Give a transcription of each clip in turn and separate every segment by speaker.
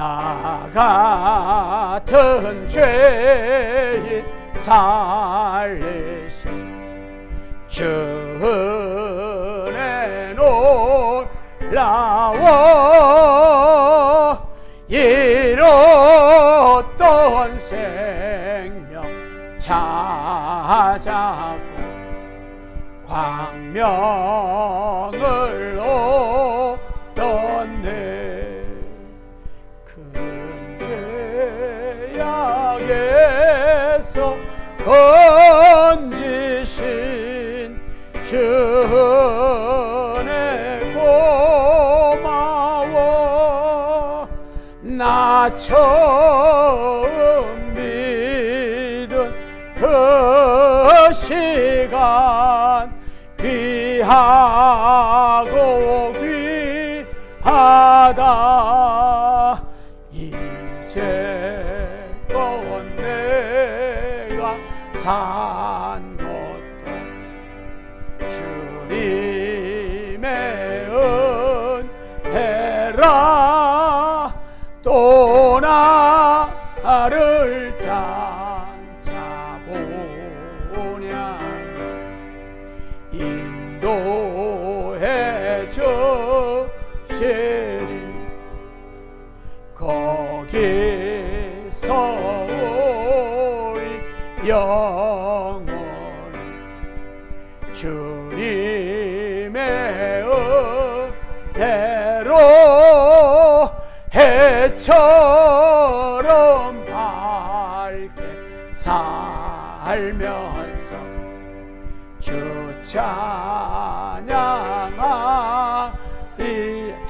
Speaker 1: 나 같은 죄인 살리신 주은혜 놀라워 잃었던 생명 찾았고 광명을 얻었네. 큰 죄악에서 건지신 주은혜 고마워. 나 처음 믿은 그 시간 귀하고 귀하다. 이제껏 내가 산 것도 주님의 은혜라. 또 나를 찾아보냐 인도해 주시리. 거기서 우리 영원히 주님의 은혜로 해처럼 밝게 살면서 주 찬양하리.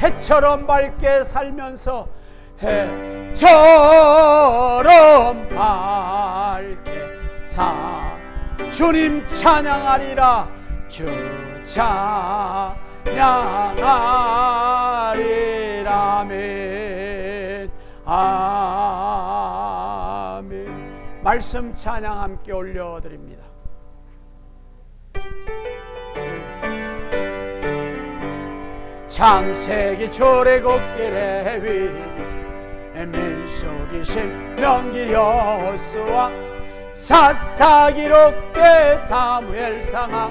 Speaker 1: 해처럼 밝게 살면서 해처럼 밝게 주님 찬양하리라. 주 찬양하리라. 아멘. 아멘. 말씀 찬양 함께 올려드립니다. 창세기 출애굽길의 위기 민수기심 명기 여호수아 사사기록대 사무엘상하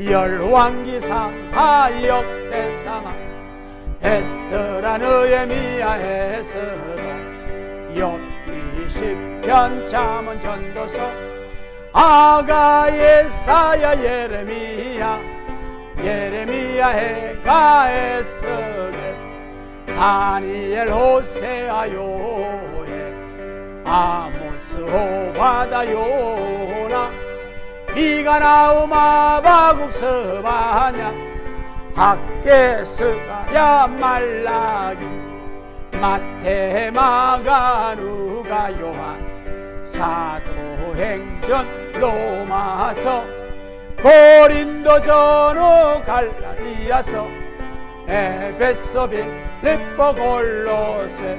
Speaker 1: 열왕기상 하역대상하 에스라 느헤미야 에스더 욥기 시편 잠언 전도서 아가 예사야 예레미야 해가 에스겔 다니엘 호세아 요엘 아모스 오바다 요나 미가 나움 하박국 스바냐 학개 스가랴 말라기 마태 마가 누가 요한 사도행전 로마서 고린도 전후 갈라디아서 에베소 빌립보 골로새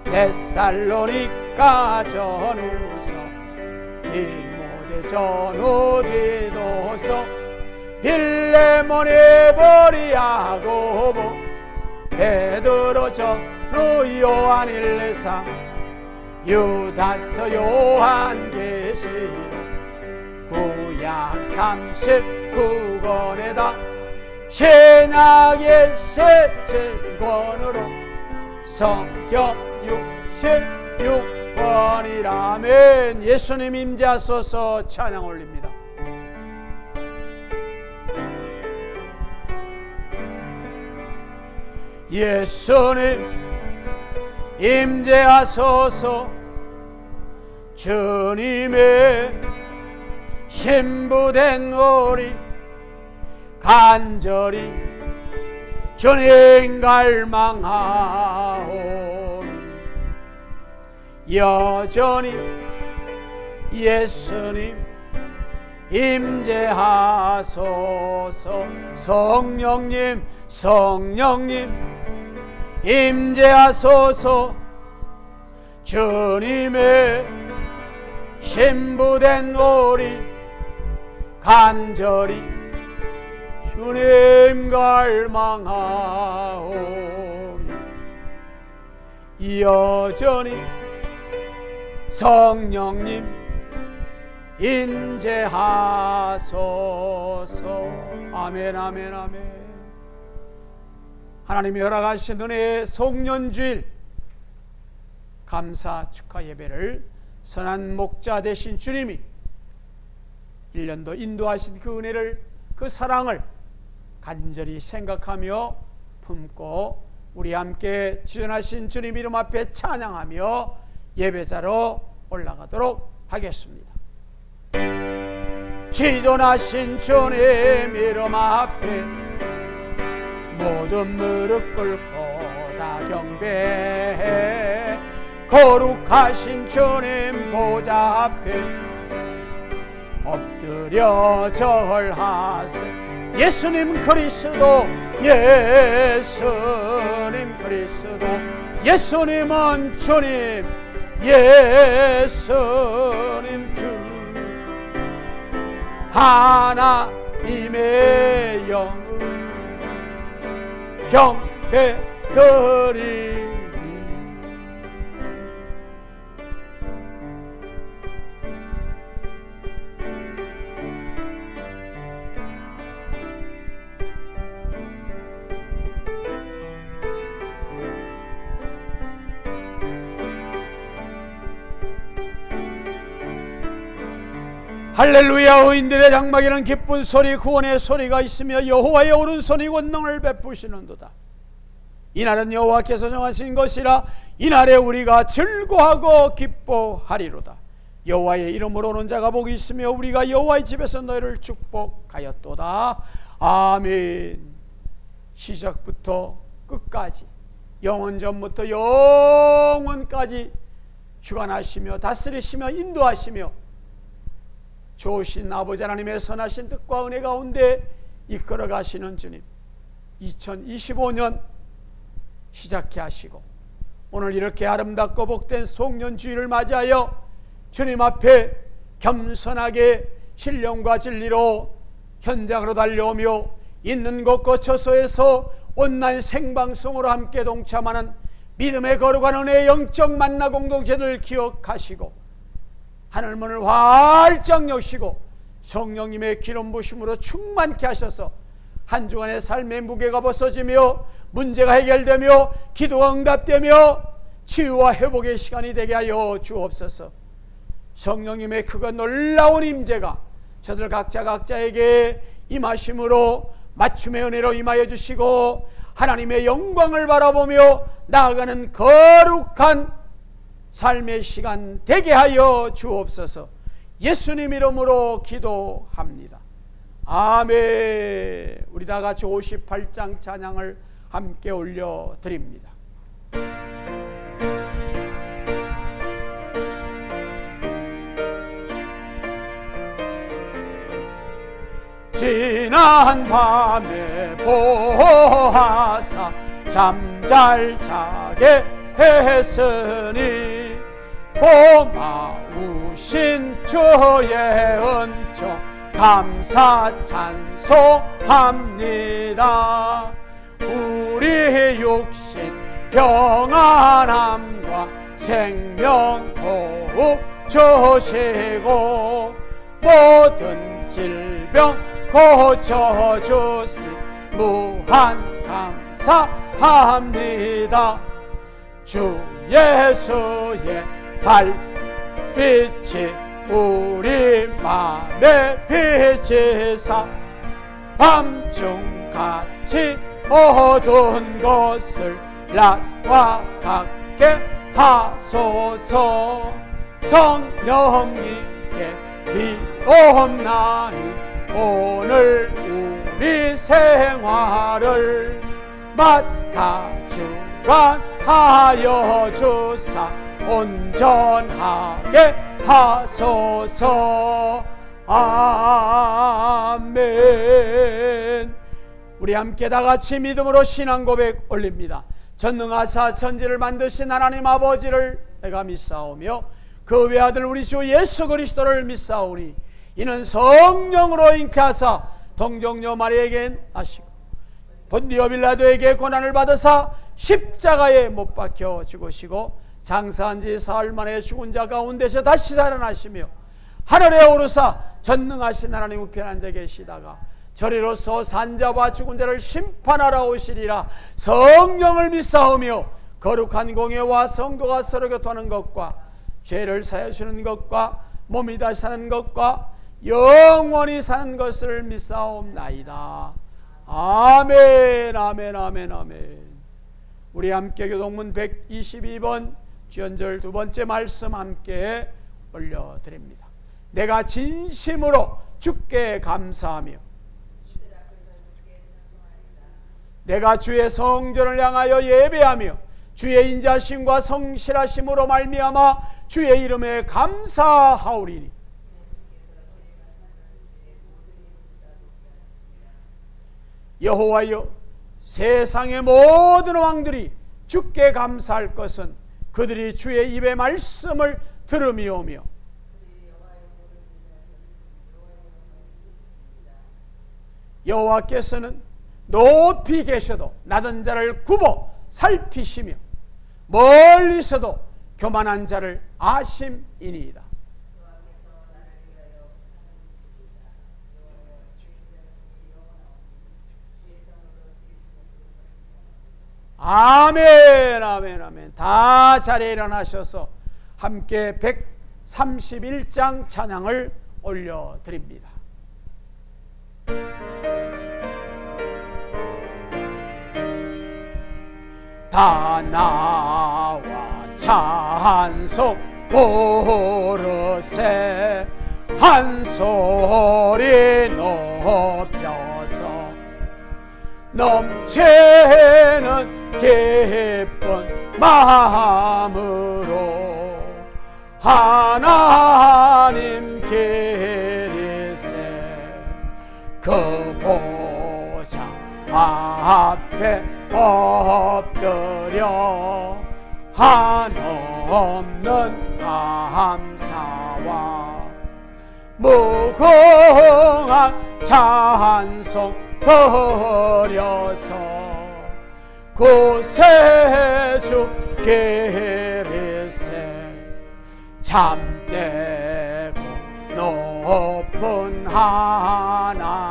Speaker 1: 데살로니가 전후서 디모데 전후 디도서 빌레몬 에보리 야고보 베드로 전후 요한 일상 유다서 요한계시록 구약 39권에다 신약의 17권으로 성경 66권이라면 예수님 임재하소서. 찬양 올립니다. 예수님 임재하소서. 주님의 신부된 우리 간절히 주님 갈망하오니 여전히 예수님 임재하소서. 성령님 임재하소서. 주님의 신부된 우리 간절히 주님 갈망하오니 여전히 성령님 인재하소서. 아멘 아멘 아멘. 하나님이 허락하신 은혜의 송년주일 감사 축하 예배를 선한 목자 되신 주님이 1년도 인도하신 그 은혜를, 그 사랑을 간절히 생각하며 품고 우리 함께 지존하신 주님 이름 앞에 찬양하며 예배자로 올라가도록 하겠습니다. 지존하신 주님 이름 앞에 모든 무릎 꿇고 다 경배해. 거룩하신 주님 보좌 앞에 엎드려 절하세. 예수님 그리스도, 예수님 그리스도, 예수님은 주님, 예수님 주. 하나님의 영을 경배드리니. 할렐루야. 의인들의 장막에는 기쁜 소리, 구원의 소리가 있으며 여호와의 오른손이 권능을 베푸시는도다. 이날은 여호와께서 정하신 것이라. 이날에 우리가 즐거워하고 기뻐하리로다. 여호와의 이름으로 오는 자가 복이 있으며 우리가 여호와의 집에서 너희를 축복하였도다. 아멘. 시작부터 끝까지, 영원 전부터 영원까지 주관하시며 다스리시며 인도하시며 좋으신 아버지 하나님의 선하신 뜻과 은혜 가운데 이끌어 가시는 주님, 2025년 시작해 하시고 오늘 이렇게 아름답고 복된 송년주일을 맞이하여 주님 앞에 겸손하게 신령과 진리로 현장으로 달려오며 있는 곳 거처소에서 온라인 생방송으로 함께 동참하는 믿음의 거룩한 은혜의 영적 만나 공동체를 기억하시고 하늘문을 활짝 여시고 성령님의 기름 부심으로 충만케 하셔서 한 주간의 삶의 무게가 벗어지며 문제가 해결되며 기도가 응답되며 치유와 회복의 시간이 되게 하여 주옵소서. 성령님의 그가 놀라운 임재가 저들 각자에게 임하심으로 맞춤의 은혜로 임하여 주시고 하나님의 영광을 바라보며 나아가는 거룩한 삶의 시간 되게 하여 주옵소서. 예수님 이름으로 기도합니다. 아멘. 우리 다 같이 58장 찬양을 함께 올려드립니다. 지난 밤에 보호하사 잠잘 자게 했으니 고마우신 주의 은총 감사 찬송합니다. 우리 육신 평안함과 생명 호흡 주시고 모든 질병 고쳐주시니 무한 감사합니다. 주 예수의 발빛이 우리 맘에 비치사 밤중같이 어두운 것을 낮과 같게 하소서. 성령님께 비옵나니 오늘 우리 생활을 맡아 주관하여 주사 온전하게 하소서. 아멘. 우리 함께 다 같이 믿음으로 신앙 고백 올립니다. 전능하사 천지를 만드신 하나님 아버지를 내가 믿사오며 그 외아들 우리 주 예수 그리스도를 믿사오니 이는 성령으로 잉태하사 동정녀 마리에게 나시고 본디오 빌라도에게 고난을 받으사 십자가에 못 박혀 죽으시고 장사한 지 사흘 만에 죽은 자 가운데서 다시 살아나시며 하늘에 오르사 전능하신 하나님 우편에 앉아 계시다가 저리로서 산자와 죽은 자를 심판하러 오시리라. 성령을 믿사오며 거룩한 공예와 성도가 서로 교통하는 것과 죄를 사하여 주는 것과 몸이 다시 사는 것과 영원히 사는 것을 믿사옵나이다. 아멘 아멘 아멘 아멘. 우리 함께 교동문 122번 주연절 두 번째 말씀 함께 올려드립니다. 내가 진심으로 주께 감사하며 내가 주의 성전을 향하여 예배하며 주의 인자심과 성실하심으로 말미암아 주의 이름에 감사하오리니 여호와여 세상의 모든 왕들이 주께 감사할 것은 그들이 주의 입의 말씀을 들음이오며 여호와께서는 높이 계셔도 낮은 자를 굽어 살피시며 멀리서도 교만한 자를 아심이니이다. 아멘 아멘 아멘. 다 자리에 일어나셔서 함께 131장 찬양을 올려드립니다. 다 나와 찬송 부르세 한 소리 높여서 넘치는 기쁜 마음으로 하나님 기리세 그 보좌 앞에 엎드려 한없는 감사와 무궁한 찬송 드려서 구세주 기리세 참되고 높은 하나님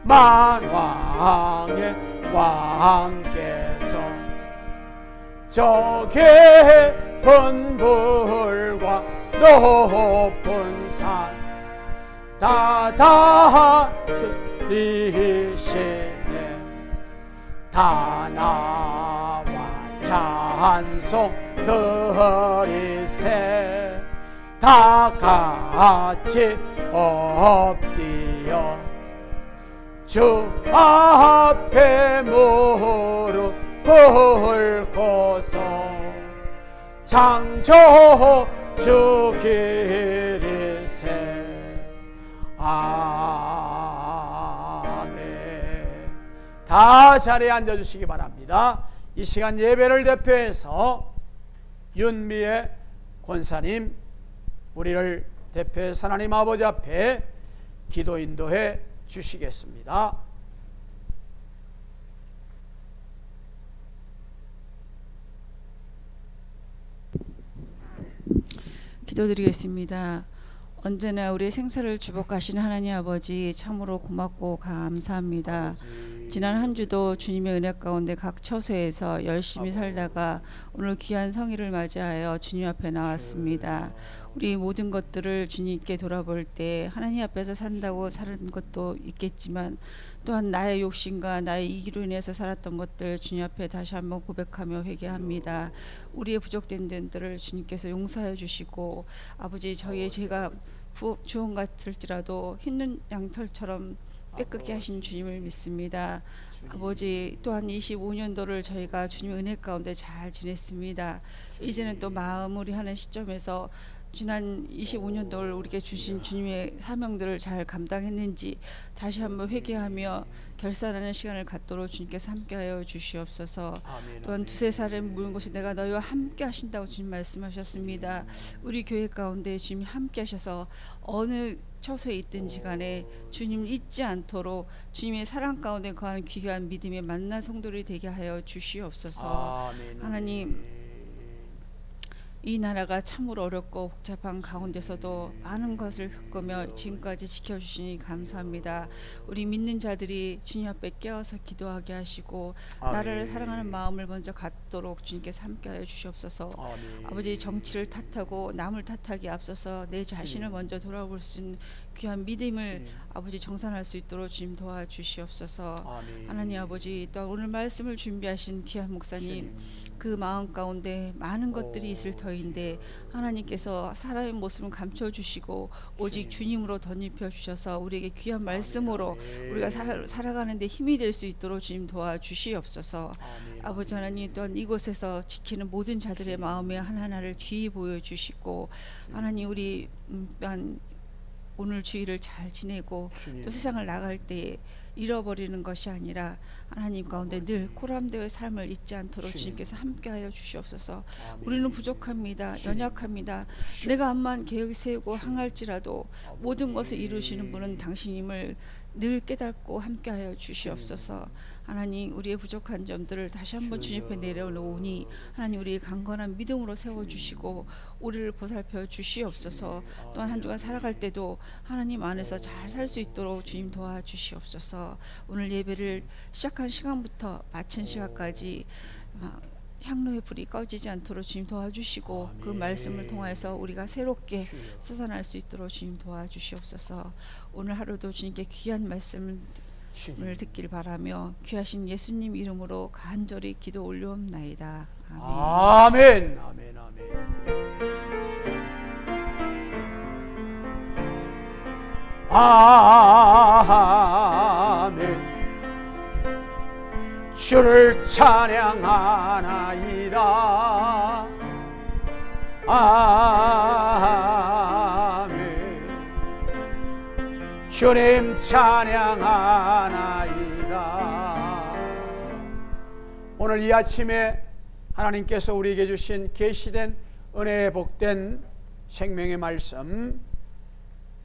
Speaker 1: 만왕의 왕께서 저 깊은 불과 높은 산 다 다스리시네 다 나와 찬송 드리세 다 같이 엎드려 주 앞에 무릎 꿇고서 창조주 기리세 아멘. 다 자리에 앉아주시기 바랍니다. 이 시간 예배를 대표해서 윤미애 권사님 우리를 대표해서 하나님 아버지 앞에 기도 인도해 주시겠습니다.
Speaker 2: 기도드리겠습니다. 언제나 우리의 생사를 주복하시는 하나님 아버지 참으로 고맙고 감사합니다. 지난 한 주도 주님의 은혜 가운데 각 처소에서 열심히 살다가 오늘 귀한 성일을 맞이하여 주님 앞에 나왔습니다. 우리 모든 것들을 주님께 돌아볼 때 하나님 앞에서 산다고 사는 것도 있겠지만 또한 나의 욕심과 나의 이기로 인해서 살았던 것들 주님 앞에 다시 한번 고백하며 회개합니다. 우리의 부족된 점들을 주님께서 용서해 주시고 아버지 저희의 죄가 주홍 같을지라도 흰 양털처럼 깨끗게 하신 주님을 믿습니다. 아버지 또한 25년도를 저희가 주님 은혜 가운데 잘 지냈습니다. 이제는 또 마무리하는 시점에서 지난 25년도를 우리에게 주신 주님의 사명들을 잘 감당했는지 다시 한번 회개하며 결산하는 시간을 갖도록 주님께서 함께하여 주시옵소서. 또한 두세 살에 묵은 곳이 내가 너희와 함께 하신다고 주님 말씀하셨습니다. 우리 교회 가운데 주님이 함께 하셔서 어느 처소에 있든지 간에 주님을 잊지 않도록 주님의 사랑 가운데 거하는 귀한 믿음의 만난 성도들이 되게 하여 주시옵소서. 하나님, 이 나라가 참으로 어렵고 복잡한 가운데서도 많은 것을 겪으며 지금까지 지켜주시니 감사합니다. 우리 믿는 자들이 주님 앞에 깨어서 기도하게 하시고 나라를 사랑하는 마음을 먼저 갖도록 주님께서 함께하여 주시옵소서. 아버지, 정치를 탓하고 남을 탓하기 앞서서 내 자신을 먼저 돌아볼 수 있는 귀한 믿음을 아버지 정산할 수 있도록 주님 도와주시옵소서. 하나님 아버지, 또 오늘 말씀을 준비하신 귀한 목사님, 그 마음 가운데 많은 것들이 있을 터인데 하나님께서 사람의 모습을 감춰주시고 오직 주님으로 덧입혀 주셔서 우리에게 귀한 말씀으로 우리가 살아가는 데 힘이 될 수 있도록 주님 도와주시옵소서. 아버지 하나님, 또한 이곳에서 지키는 모든 자들의 마음에 하나하나를 귀히 보여주시고 하나님, 우리 또한 오늘 주일을 잘 지내고 또 세상을 나갈 때 잃어버리는 것이 아니라 하나님 가운데 늘 코람되의 삶을 잊지 않도록 주님께서 함께하여 주시옵소서. 우리는 부족합니다. 연약합니다. 내가 암만 계획 세우고 항할지라도 모든 것을 이루시는 분은 당신임을 늘 깨닫고 함께하여 주시옵소서. 하나님, 우리의 부족한 점들을 다시 한번 주님 앞에 내려놓으니 하나님, 우리의 강건한 믿음으로 세워주시고 우리를 보살펴 주시옵소서. 또한 한 주간 살아갈 때도 하나님 안에서 잘 살 수 있도록 주님 도와주시옵소서. 오늘 예배를 시작한 시간부터 마친 시간까지 향로의 불이 꺼지지 않도록 주님 도와주시고 그 말씀을 통해서 우리가 새롭게 솟아날 수 있도록 주님 도와주시옵소서. 오늘 하루도 주님께 귀한 말씀을 듣길 바라며 귀하신 예수님 이름으로 간절히 기도 올려옵나이다.
Speaker 1: 아멘. 아멘. 아멘. 아멘. 주를 찬양하나이다. 아멘. 주님 찬양하나이다. 오늘 이 아침에 하나님께서 우리에게 주신 계시된 은혜에 복된 생명의 말씀,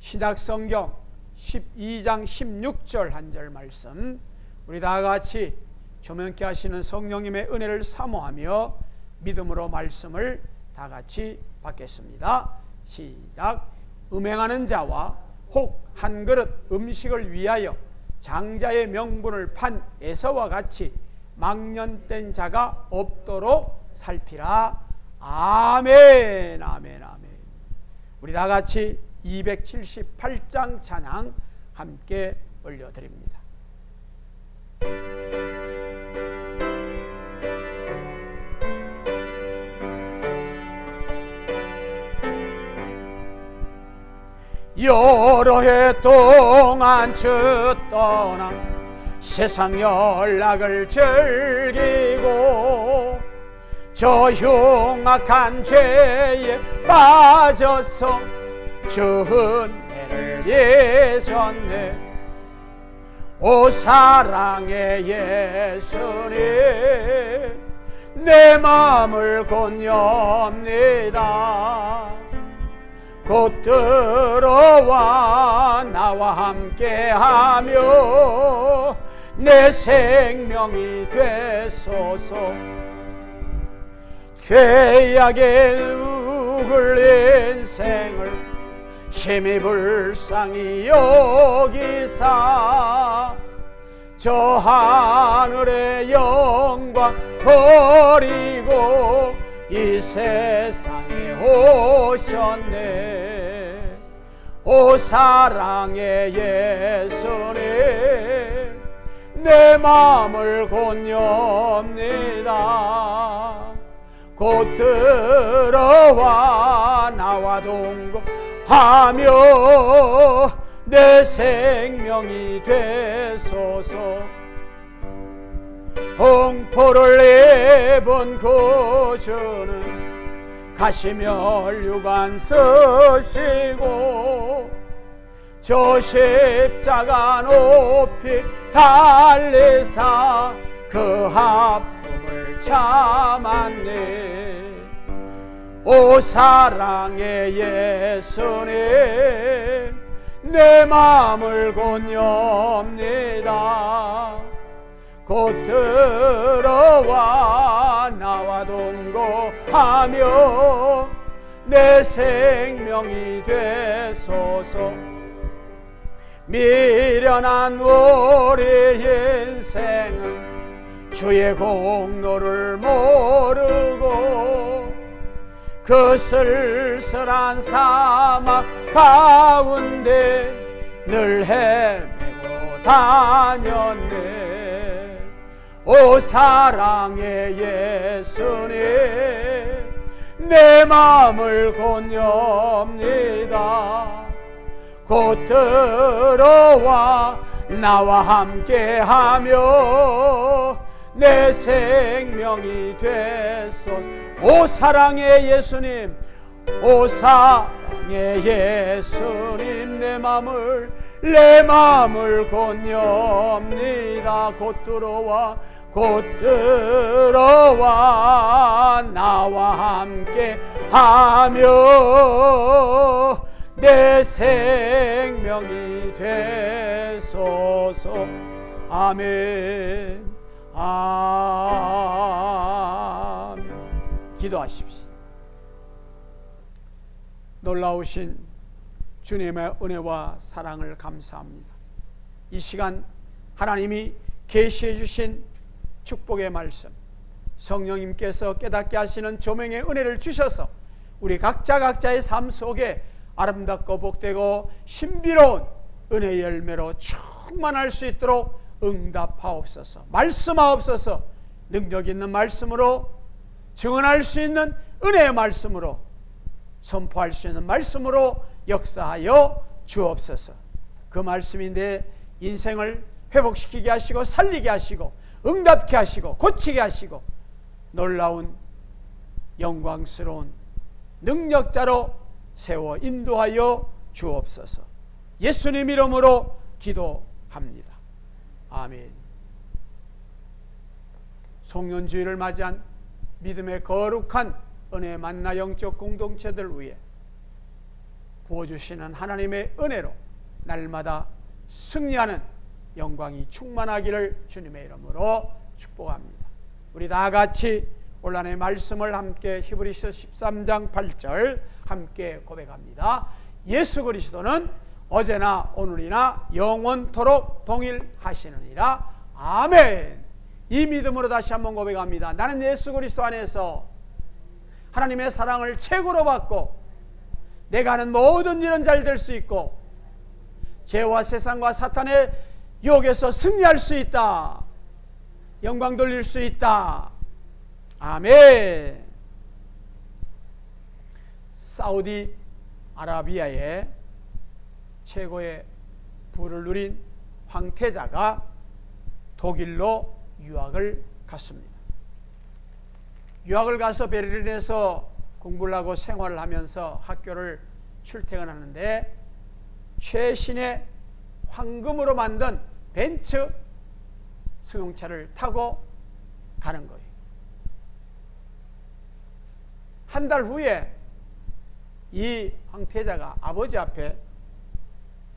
Speaker 1: 신약성경 12장 16절 한 절 말씀, 우리 다 같이 조명케 하시는 성령님의 은혜를 사모하며 믿음으로 말씀을 다 같이 받겠습니다. 시작. 음행하는 자와 혹 한 그릇 음식을 위하여 장자의 명분을 판 에서와 같이 망년된 자가 없도록 살피라. 아멘. 아멘. 아멘. 우리 다 같이 278장 찬양 함께 올려드립니다. 여러 해 동안 주 떠나 세상 연락을 즐기고 저 흉악한 죄에 빠져서 주 은혜를 예전네. 오 사랑의 예수님, 내 마음을 곧 엽니다. 곧 들어와 나와 함께하며 내 생명이 되소서. 죄악에 누글 인생을 심히 불쌍히 여기사 저 하늘의 영광 버리고 이 세상에 오셨네. 오 사랑의 예수님, 내 마음을 곧 엽니다. 곧 들어와 나와 동거하며 내 생명이 되소서. 홍포를 입은 그 주는 가시며 유관 쓰시고 저 십자가 높이 달리사 그 아픔을 참았네. 오 사랑의 예수님 내 마음을 곧 엽니다. 곧 들어와 나와 동거하며 내 생명이 되소서. 미련한 우리 인생은 주의 공로를 모르고 그 쓸쓸한 사막 가운데 늘 헤매고 다녔네. 오 사랑의 예수님 내 마음을 곧 엽니다. 곧 들어와 나와 함께하며 내 생명이 되소서. 오 사랑의 예수님, 오 사랑의 예수님 내 마음을 곧 엽니다. 곧 들어와 나와 함께하며 내 생명이 되소서. 아멘. 아멘. 기도하십시오. 놀라우신 주님의 은혜와 사랑을 감사합니다. 이 시간 하나님이 계시해 주신 축복의 말씀, 성령님께서 깨닫게 하시는 조명의 은혜를 주셔서 우리 각자의 삶 속에 아름답고 복되고 신비로운 은혜의 열매로 충만할 수 있도록 응답하옵소서. 말씀하옵소서. 능력 있는 말씀으로, 증언할 수 있는 은혜의 말씀으로, 선포할 수 있는 말씀으로 역사하여 주옵소서. 그 말씀이 내 인생을 회복시키게 하시고 살리게 하시고 응답케 하시고 고치게 하시고 놀라운 영광스러운 능력자로 세워 인도하여 주옵소서. 예수님 이름으로 기도합니다. 아멘. 송년주의를 맞이한 믿음의 거룩한 은혜 만나 영적 공동체들 위해 부어주시는 하나님의 은혜로 날마다 승리하는 영광이 충만하기를 주님의 이름으로 축복합니다. 우리 다 같이 오늘의 말씀을 함께 히브리서 13장 8절 함께 고백합니다. 예수 그리스도는 어제나 오늘이나 영원토록 동일하시느니라. 아멘. 이 믿음으로 다시 한번 고백합니다. 나는 예수 그리스도 안에서 하나님의 사랑을 최고로 받고 내가 하는 모든 일은 잘 될 수 있고 죄와 세상과 사탄의 유혹에서 승리할 수 있다. 영광 돌릴 수 있다. 아멘. 사우디 아라비아의 최고의 부를 누린 황태자가 독일로 유학을 갔습니다. 유학을 가서 베를린에서 공부를 하고 생활을 하면서 학교를 출퇴근하는데 최신의 황금으로 만든 벤츠 승용차를 타고 가는 거예요. 한 달 후에 이 황태자가 아버지 앞에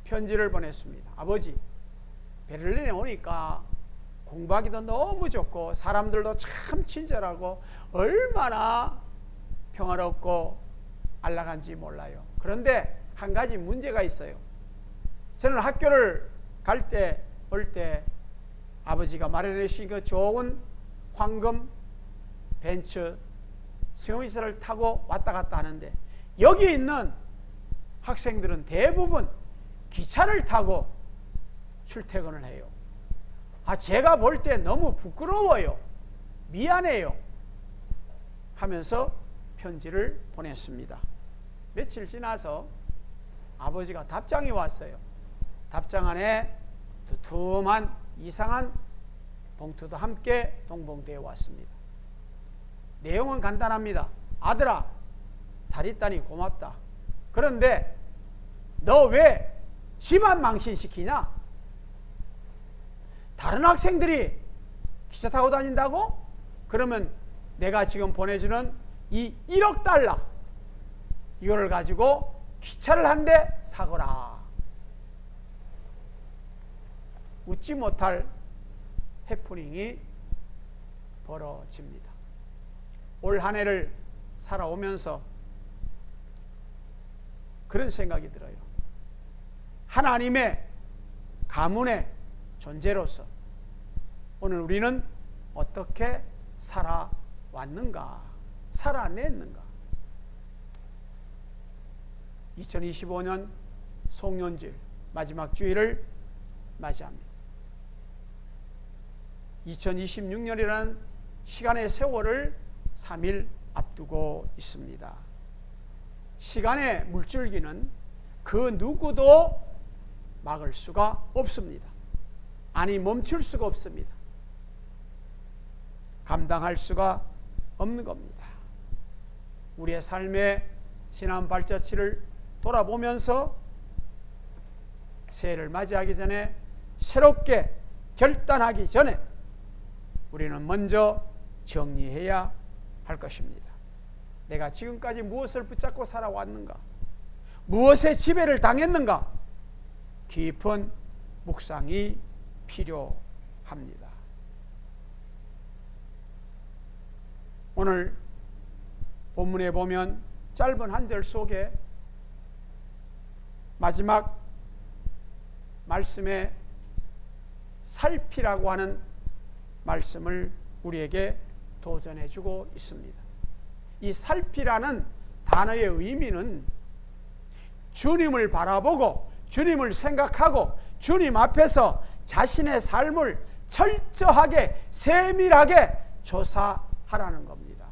Speaker 1: 편지를 보냈습니다. 아버지, 베를린에 오니까 공부하기도 너무 좋고 사람들도 참 친절하고 얼마나 평화롭고 안락한지 몰라요. 그런데 한 가지 문제가 있어요. 저는 학교를 갈 때 올 때 아버지가 마련해 주신 그 좋은 황금 벤츠 승용차를 타고 왔다 갔다 하는데 여기 있는 학생들은 대부분 기차를 타고 출퇴근을 해요. 제가 볼 때 너무 부끄러워요. 미안해요. 하면서 편지를 보냈습니다. 며칠 지나서 아버지가 답장이 왔어요. 답장 안에 두툼한 이상한 봉투도 함께 동봉되어 왔습니다. 내용은 간단합니다. 아들아, 잘 있다니 고맙다. 그런데 너 왜 집안 망신시키냐? 다른 학생들이 기차 타고 다닌다고? 그러면 내가 지금 보내주는 이 1억 달러 이거를 가지고 기차를 한 대 사거라. 웃지 못할 해프닝이 벌어집니다. 올 한 해를 살아오면서 그런 생각이 들어요. 하나님의 가문의 존재로서 오늘 우리는 어떻게 살아왔는가, 살아냈는가. 2025년 송년주일 마지막 주일을 맞이합니다. 2026년이라는 시간의 세월을 3일 앞두고 있습니다. 시간의 물줄기는 그 누구도 막을 수가 없습니다. 아니 멈출 수가 없습니다. 감당할 수가 없는 겁니다. 우리의 삶의 지난 발자취를 돌아보면서 새해를 맞이하기 전에 새롭게 결단하기 전에 우리는 먼저 정리해야 할 것입니다. 내가 지금까지 무엇을 붙잡고 살아왔는가? 무엇에 지배를 당했는가? 깊은 묵상이 필요합니다. 오늘 본문에 보면 짧은 한 절 속에 마지막 말씀에 살피라고 하는 말씀을 우리에게 도전해 주고 있습니다. 이 살피라는 단어의 의미는 주님을 바라보고 주님을 생각하고 주님 앞에서 자신의 삶을 철저하게 세밀하게 조사하라는 겁니다.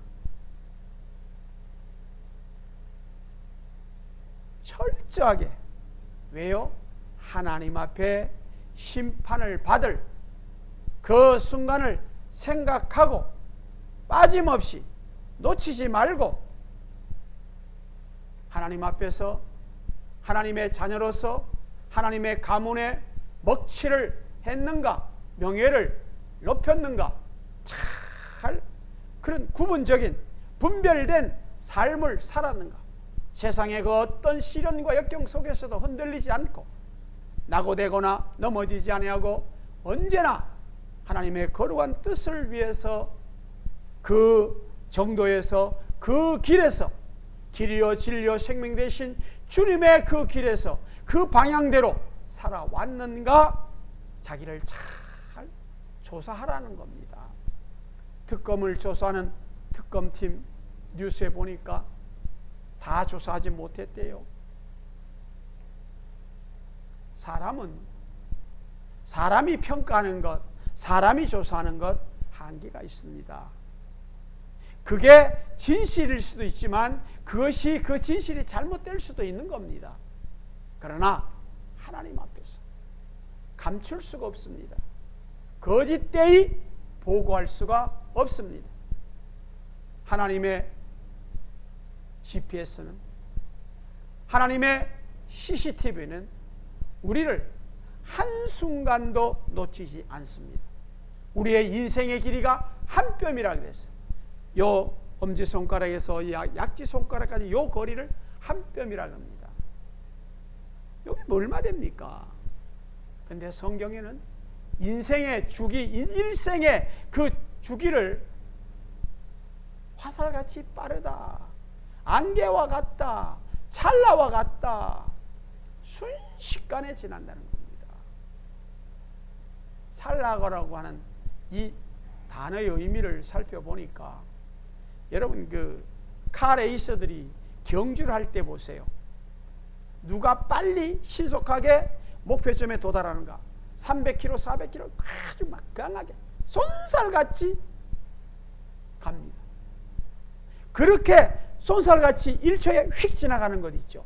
Speaker 1: 철저하게. 왜요? 하나님 앞에 심판을 받을 그 순간을 생각하고 빠짐없이 놓치지 말고 하나님 앞에서 하나님의 자녀로서 하나님의 가문에 먹칠을 했는가, 명예를 높였는가, 잘 그런 구분적인 분별된 삶을 살았는가, 세상의 그 어떤 시련과 역경 속에서도 흔들리지 않고 낙오되거나 넘어지지 아니하고 언제나 하나님의 거룩한 뜻을 위해서 그 정도에서 그 길에서 길이요 진리요 생명 되신 주님의 그 길에서 그 방향대로 살아왔는가 자기를 잘 조사하라는 겁니다. 특검을 조사하는 특검팀 뉴스에 보니까 다 조사하지 못했대요. 사람이 평가하는 것, 사람이 조사하는 것 한계가 있습니다. 그게 진실일 수도 있지만 그것이 그 진실이 잘못될 수도 있는 겁니다. 그러나 하나님 앞에서 감출 수가 없습니다. 거짓되이 보고할 수가 없습니다. 하나님의 GPS는, 하나님의 CCTV는 우리를 한순간도 놓치지 않습니다. 우리의 인생의 길이가 한 뼘이라 그랬어요. 요 엄지손가락에서 약지손가락까지 요 거리를 한 뼘이라 합니다. 여기 얼마 됩니까? 근데 성경에는 인생의 주기, 일생의 그 주기를 화살같이 빠르다, 안개와 같다, 찰나와 같다, 순식간에 지난다는 겁니다. 찰나라고 하는 이 단어의 의미를 살펴보니까 여러분 그 카레이서들이 경주를 할 때 보세요. 누가 빨리 신속하게 목표점에 도달하는가, 300km, 400km 아주 막강하게 쏜살같이 갑니다. 그렇게 쏜살같이 1초에 휙 지나가는 것 있죠.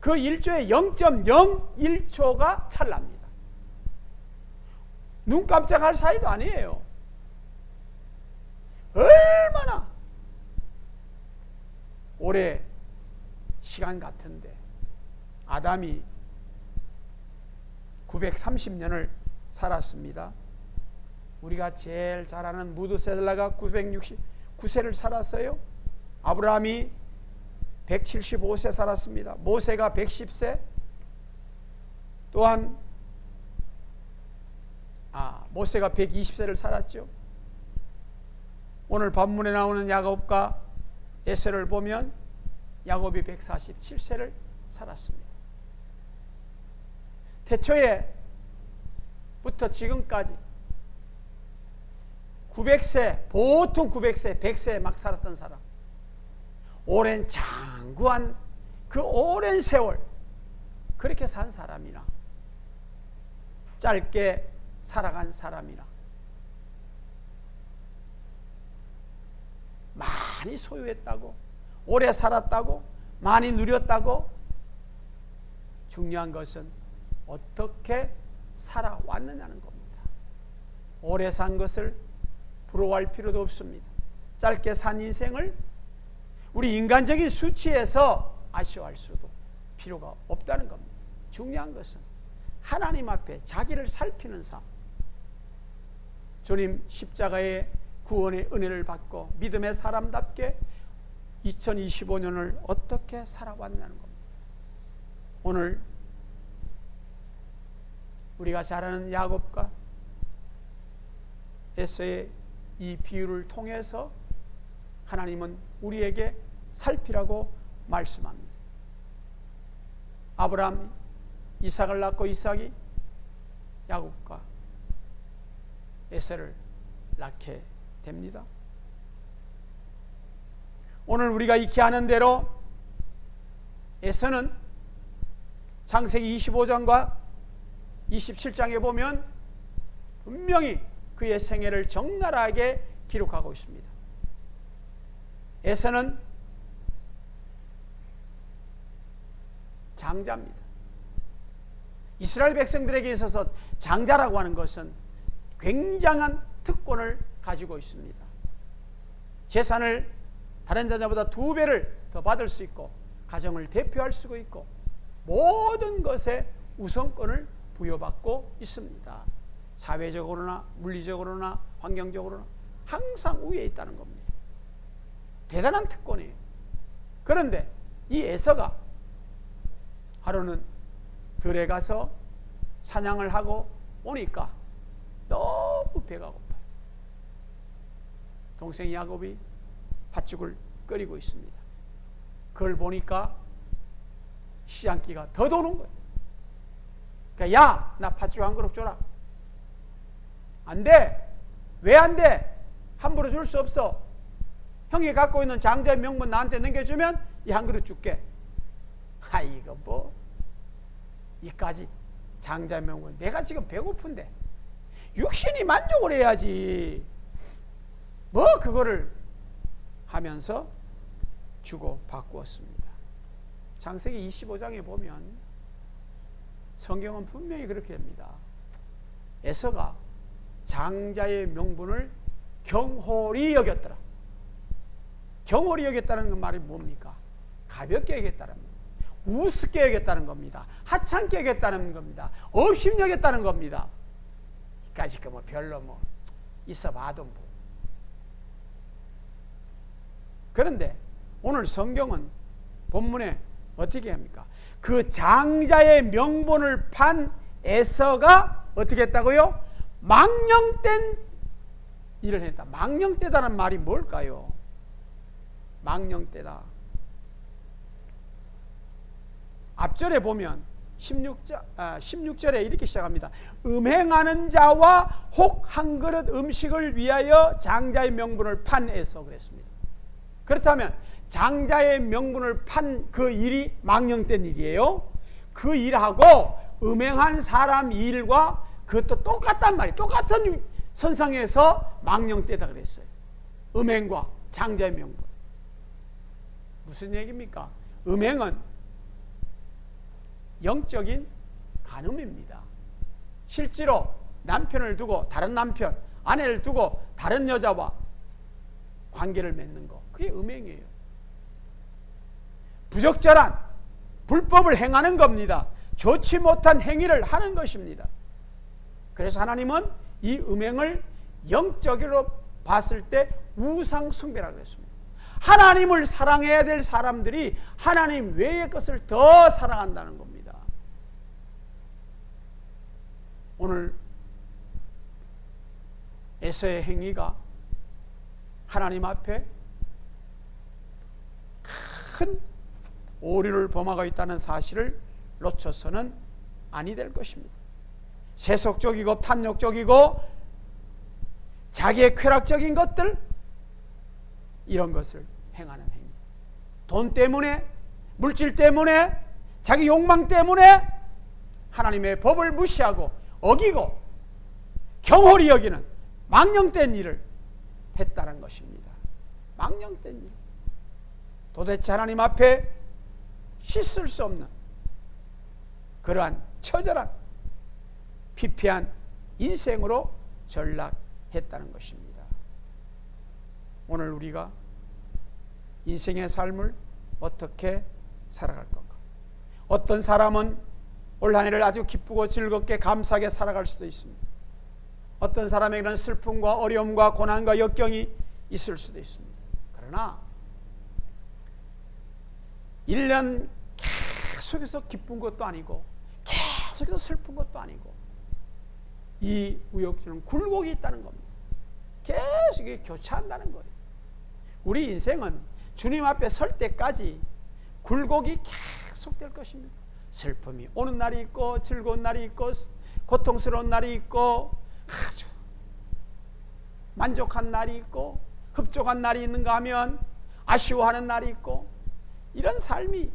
Speaker 1: 그 1초에 0.01초가 찰나입니다. 눈 깜짝할 사이도 아니에요. 얼마나 올해 시간 같은데 아담이 930년을 살았습니다. 우리가 제일 잘 아는 무드셀라가 969세를 살았어요. 아브라함이 175세 살았습니다. 모세가 110세, 또한 모세가 120세를 살았죠. 오늘 본문에 나오는 야곱과 에서를 보면 야곱이 147세를 살았습니다. 태초에부터 지금까지 900세, 보통 900세, 100세 막 살았던 사람, 오랜 장구한 그 오랜 세월 그렇게 산 사람이나 짧게 살아간 사람이나 많이 소유했다고, 오래 살았다고, 많이 누렸다고, 중요한 것은 어떻게 살아왔느냐는 겁니다. 오래 산 것을 부러워할 필요도 없습니다. 짧게 산 인생을 우리 인간적인 수치에서 아쉬워할 수도 필요가 없다는 겁니다. 중요한 것은 하나님 앞에 자기를 살피는 삶, 주님 십자가의 구원의 은혜를 받고 믿음의 사람답게 2025년을 어떻게 살아왔냐는 겁니다. 오늘 우리가 잘 아는 야곱과 에서의 이 비유를 통해서 하나님은 우리에게 살피라고 말씀합니다. 아브라함이 이삭을 낳고 이삭이 야곱과 에서를 낳게 됩니다. 오늘 우리가 익히 아는 대로 에서는 창세기 25장과 27장에 보면 분명히 그의 생애를 적나라하게 기록하고 있습니다. 에서는 장자입니다. 이스라엘 백성들에게 있어서 장자라고 하는 것은 굉장한 특권을 가지고 있습니다. 재산을 다른 자녀보다 2배를 더 받을 수 있고, 가정을 대표할 수 있고, 모든 것에 우선권을 부여받고 있습니다. 사회적으로나 물리적으로나 환경적으로나 항상 위에 있다는 겁니다. 대단한 특권이에요. 그런데 이 에서가 하루는 들에 가서 사냥을 하고 오니까 너무 배가 고파요. 동생 야곱이 팥죽을 끓이고 있습니다. 그걸 보니까 시장기가 더 도는 거예요. 그러니까 야, 나 팥죽 한 그릇 줘라. 안 돼. 왜 안 돼? 함부로 줄 수 없어. 형이 갖고 있는 장자의 명분 나한테 넘겨주면 이 한 그릇 줄게. 이거 뭐 이까지 장자의 명분, 내가 지금 배고픈데 육신이 만족을 해야지 뭐 그거를 하면서 주고 바꾸었습니다. 창세기 25장에 보면 성경은 분명히 그렇게 됩니다. 에서가 장자의 명분을 경홀히 여겼더라. 경홀히 여겼다는 말이 뭡니까? 가볍게 여겼다는 겁니다. 우습게 여겼다는 겁니다. 하찮게 여겼다는 겁니다. 업심 여겼다는 겁니다. 이까짓 거 뭐 별로 뭐 있어봐도 뭐. 그런데 오늘 성경은 본문에 어떻게 합니까? 그 장자의 명분을 판 에서가 어떻게 했다고요? 망령된 일을 했다. 망령되다는 말이 뭘까요? 망령되다. 앞절에 보면 16절에 이렇게 시작합니다. 음행하는 자와 혹 한 그릇 음식을 위하여 장자의 명분을 판 에서 그랬습니다. 그렇다면 장자의 명분을 판 그 일이 망령된 일이에요. 그 일하고 음행한 사람 일과 그것도 똑같단 말이에요. 똑같은 선상에서 망령되다 그랬어요. 음행과 장자의 명분. 무슨 얘기입니까? 음행은 영적인 간음입니다. 실제로 남편을 두고 다른 남편, 아내를 두고 다른 여자와 관계를 맺는 거, 그게 음행이에요. 부적절한 불법을 행하는 겁니다. 좋지 못한 행위를 하는 것입니다. 그래서 하나님은 이 음행을 영적으로 봤을 때 우상 숭배라고 했습니다. 하나님을 사랑해야 될 사람들이 하나님 외의 것을 더 사랑한다는 겁니다. 오늘 에서의 행위가 하나님 앞에 큰 오류를 범하고 있다는 사실을 놓쳐서는 아니 될 것입니다. 세속적이고 탐욕적이고 자기의 쾌락적인 것들, 이런 것을 행하는 행위, 돈 때문에, 물질 때문에, 자기 욕망 때문에 하나님의 법을 무시하고 어기고 경홀히 여기는 망령된 일을 했다는 것입니다. 망령된 일. 도대체 하나님 앞에 씻을 수 없는 그러한 처절한 피폐한 인생으로 전락했다는 것입니다. 오늘 우리가 인생의 삶을 어떻게 살아갈 건가? 어떤 사람은 올 한 해를 아주 기쁘고 즐겁게 감사하게 살아갈 수도 있습니다. 어떤 사람에게는 슬픔과 어려움과 고난과 역경이 있을 수도 있습니다. 그러나 1년 계속해서 기쁜 것도 아니고 계속해서 슬픈 것도 아니고 이 우욕주는 굴곡이 있다는 겁니다. 계속 교차한다는 거예요. 우리 인생은 주님 앞에 설 때까지 굴곡이 계속될 것입니다. 슬픔이 오는 날이 있고 즐거운 날이 있고 고통스러운 날이 있고 아주 만족한 날이 있고 흡족한 날이 있는가 하면 아쉬워하는 날이 있고, 이런 삶이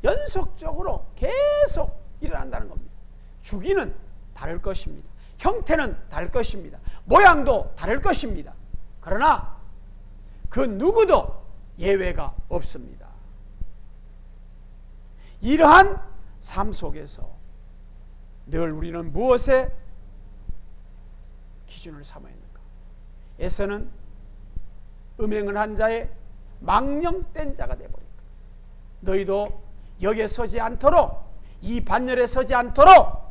Speaker 1: 연속적으로 계속 일어난다는 겁니다. 주기는 다를 것입니다. 형태는 다를 것입니다. 모양도 다를 것입니다. 그러나 그 누구도 예외가 없습니다. 이러한 삶 속에서 늘 우리는 무엇에 기준을 삼아야 하는가? 에서는 음행을 한 자의 망령된 자가 되어버릴까? 너희도 여기에 서지 않도록, 이 반열에 서지 않도록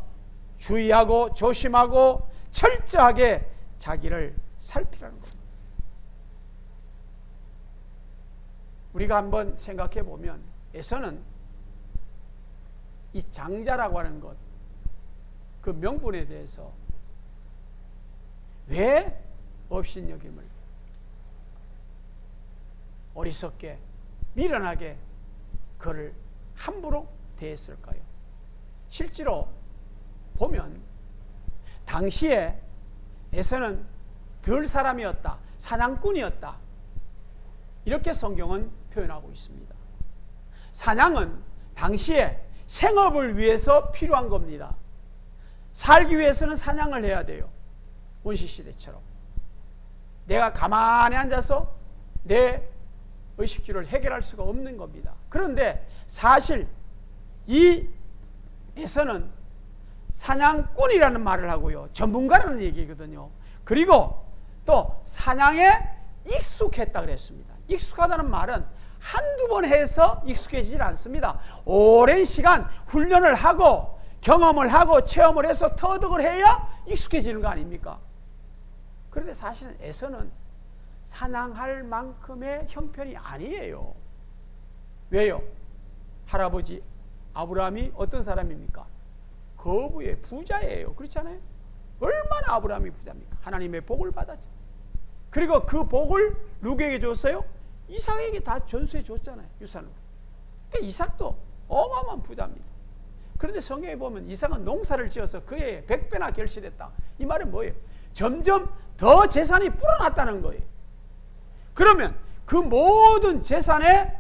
Speaker 1: 주의하고 조심하고 철저하게 자기를 살피라는 겁니다. 우리가 한번 생각해 보면 에서는 이 장자라고 하는 것, 그 명분에 대해서 왜 업신여김을 어리석게 미련하게 그를 함부로 대했을까요? 실제로 보면 당시에 에서는 덜 사람이었다, 사냥꾼이었다, 이렇게 성경은 표현하고 있습니다. 사냥은 당시에 생업을 위해서 필요한 겁니다. 살기 위해서는 사냥을 해야 돼요. 원시시대처럼 내가 가만히 앉아서 내 의식주를 해결할 수가 없는 겁니다. 그런데 사실 이 에서는 사냥꾼이라는 말을 하고요, 전문가라는 얘기거든요. 그리고 또 사냥에 익숙했다 그랬습니다. 익숙하다는 말은 한두 번 해서 익숙해지질 않습니다. 오랜 시간 훈련을 하고 경험을 하고 체험을 해서 터득을 해야 익숙해지는 거 아닙니까? 그런데 사실은 에서는 사냥할 만큼의 형편이 아니에요. 왜요? 할아버지 아브라함이 어떤 사람입니까? 거부의 부자예요. 그렇지 않아요? 얼마나 아브라함이 부자입니까? 하나님의 복을 받았죠. 그리고 그 복을 누구에게 줬어요? 이삭에게 다 전수해 줬잖아요. 유산으로. 그러니까 이삭도 어마어마한 부자입니다. 그런데 성경에 보면 이삭은 농사를 지어서 그의 100배나 결실했다. 이 말은 뭐예요? 점점 더 재산이 불어났다는 거예요. 그러면 그 모든 재산에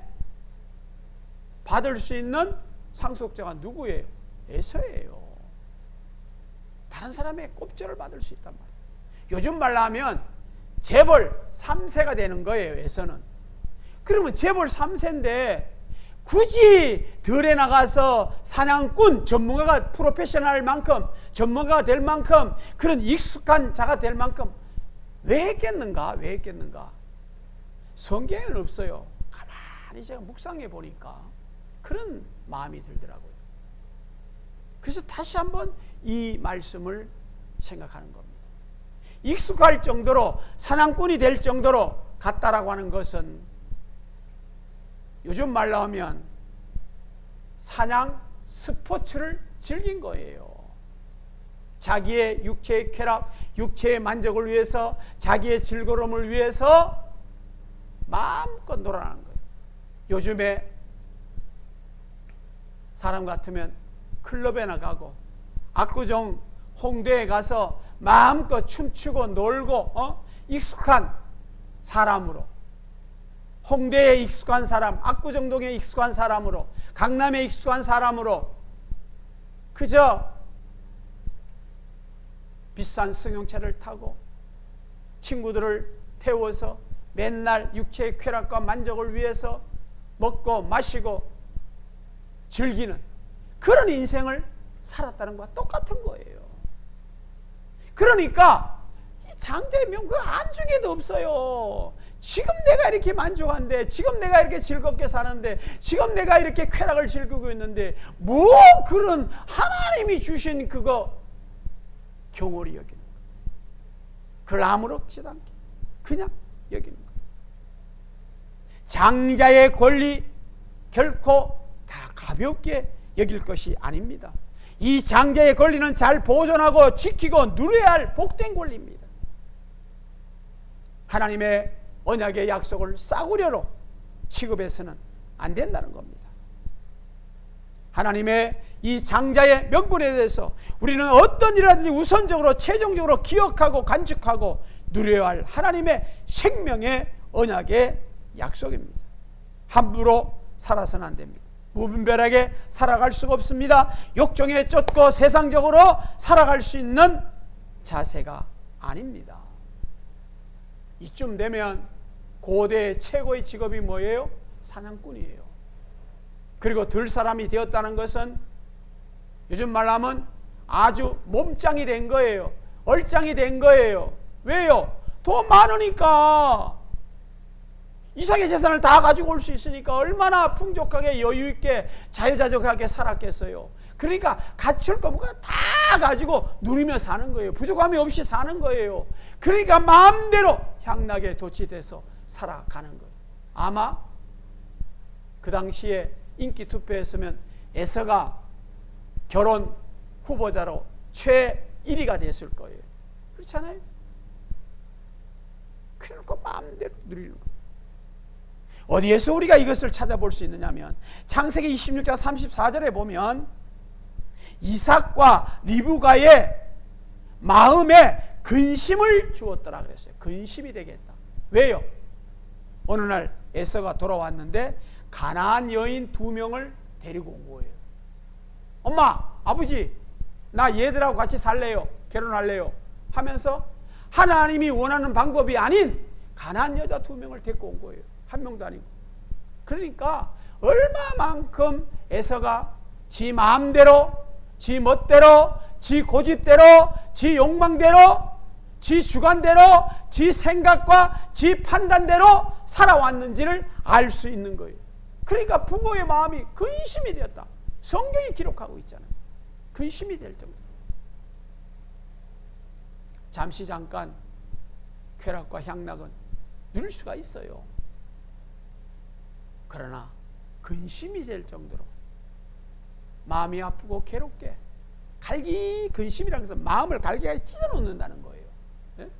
Speaker 1: 받을 수 있는 상속자가 누구예요? 에서예요. 다른 사람의 꼽절을 받을 수 있단 말이에요. 요즘 말로 하면 재벌 3세가 되는 거예요. 에서는. 그러면 재벌 3세인데 굳이 들에 나가서 사냥꾼 전문가가 프로페셔널 만큼, 전문가가 될 만큼, 그런 익숙한 자가 될 만큼 왜 했겠는가? 왜 했겠는가? 성경에는 없어요. 가만히 제가 묵상해 보니까 그런 마음이 들더라고요. 그래서 다시 한번 이 말씀을 생각하는 겁니다. 익숙할 정도로, 사냥꾼이 될 정도로 갔다라고 하는 것은 요즘 말로 하면 사냥 스포츠를 즐긴 거예요. 자기의 육체의 쾌락, 육체의 만족을 위해서, 자기의 즐거움을 위해서 마음껏 놀아나는 거예요. 요즘에 사람 같으면 클럽에 나가고 압구정 홍대에 가서 마음껏 춤추고 놀고 익숙한 사람으로, 홍대에 익숙한 사람, 압구정동에 익숙한 사람으로, 강남에 익숙한 사람으로 그저 비싼 승용차를 타고 친구들을 태워서 맨날 육체의 쾌락과 만족을 위해서 먹고 마시고 즐기는 그런 인생을 살았다는 것과 똑같은 거예요. 그러니까 장자의 명 그 안중에도 없어요. 지금 내가 이렇게 만족한데, 지금 내가 이렇게 즐겁게 사는데, 지금 내가 이렇게 쾌락을 즐기고 있는데 뭐 그런 하나님이 주신 그거 경홀히 여기는 거예요. 그걸 아무렇지도 않게 그냥 여기는 거예요. 장자의 권리 결코 다 가볍게 여길 것이 아닙니다. 이 장자의 권리는 잘 보존하고 지키고 누려야 할 복된 권리입니다. 하나님의 언약의 약속을 싸구려로 취급해서는 안 된다는 겁니다. 하나님의 이 장자의 명분에 대해서 우리는 어떤 일이라든지 우선적으로 최종적으로 기억하고 간직하고 누려야 할 하나님의 생명의 언약의 약속입니다. 함부로 살아서는 안 됩니다. 무분별하게 살아갈 수가 없습니다. 욕정에 쫓고 세상적으로 살아갈 수 있는 자세가 아닙니다. 이쯤 되면 고대 최고의 직업이 뭐예요? 사냥꾼이에요. 그리고 들 사람이 되었다는 것은 요즘 말하면 아주 몸짱이 된 거예요. 얼짱이 된 거예요. 왜요? 돈 많으니까. 이상의 재산을 다 가지고 올 수 있으니까 얼마나 풍족하게 여유있게 자유자족하게 살았겠어요. 그러니까 갖출 거 뭐가 다 가지고 누리며 사는 거예요. 부족함이 없이 사는 거예요. 그러니까 마음대로 향락에 도취돼서 살아가는 거예요. 아마 그 당시에 인기 투표했으면 에서가 결혼 후보자로 최 1위가 됐을 거예요. 그렇잖아요. 그래놓고 마음대로 누리는 거예요. 어디에서 우리가 이것을 찾아볼 수 있느냐면 창세기 26장 34절에 보면 이삭과 리브가의 마음에 근심을 주었더라 그랬어요. 근심이 되겠다. 왜요? 어느 날 에서가 돌아왔는데 가나안 여인 2명을 데리고 온 거예요. 엄마, 아버지, 나 얘들하고 같이 살래요. 결혼할래요. 하면서 하나님이 원하는 방법이 아닌 가나안 여자 2명을 데리고 온 거예요. 한 명도 아니고. 그러니까 얼마만큼 에서가 지 마음대로, 지 멋대로, 지 고집대로, 지 욕망대로, 지 주관대로, 지 생각과 지 판단대로 살아왔는지를 알 수 있는 거예요. 그러니까 부모의 마음이 근심이 되었다. 성경이 기록하고 있잖아요. 근심이 될 정도. 잠시 잠깐 쾌락과 향락은 누릴 수가 있어요. 그러나 근심이 될 정도로 마음이 아프고 괴롭게 근심이라는 것은 마음을 갈기갈기 찢어놓는다는 거예요. 네?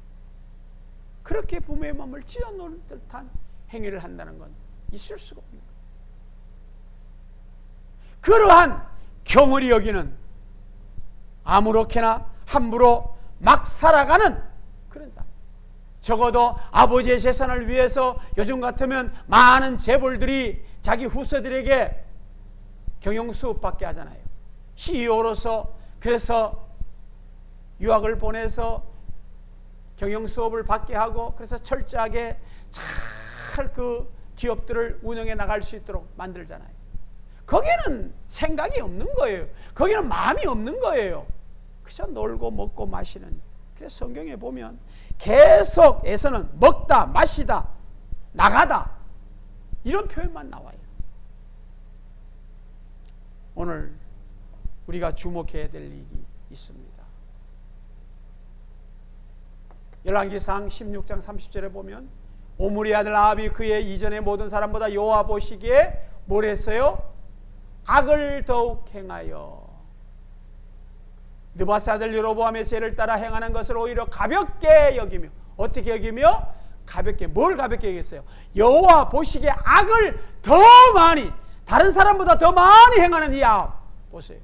Speaker 1: 그렇게 부모의 마음을 찢어놓을 듯한 행위를 한다는 건 있을 수가 없는 거예요. 그러한 경홀히 여기는 아무렇게나 함부로 막 살아가는 그런 자입니다. 적어도 아버지의 재산을 위해서 요즘 같으면 많은 재벌들이 자기 후손들에게 경영수업 받게 하잖아요. CEO로서. 그래서 유학을 보내서 경영수업을 받게 하고 그래서 철저하게 잘 그 기업들을 운영해 나갈 수 있도록 만들잖아요. 거기는 생각이 없는 거예요. 거기는 마음이 없는 거예요. 그저 놀고 먹고 마시는. 그래서 성경에 보면 계속에서는 먹다 마시다 나가다 이런 표현만 나와요. 오늘 우리가 주목해야 될 일이 있습니다. 열왕기상 16장 30절에 보면 오므리 아들 아합이 그의 이전의 모든 사람보다 여호와 보시기에 뭘 했어요? 악을 더욱 행하여 느바스 아들 여로보암의 죄를 따라 행하는 것을 오히려 가볍게 여기며, 어떻게 여기며? 가볍게. 뭘 가볍게 여겼어요? 여호와 보시기에 악을 더 많이, 다른 사람보다 더 많이 행하는 이 아합 보세요.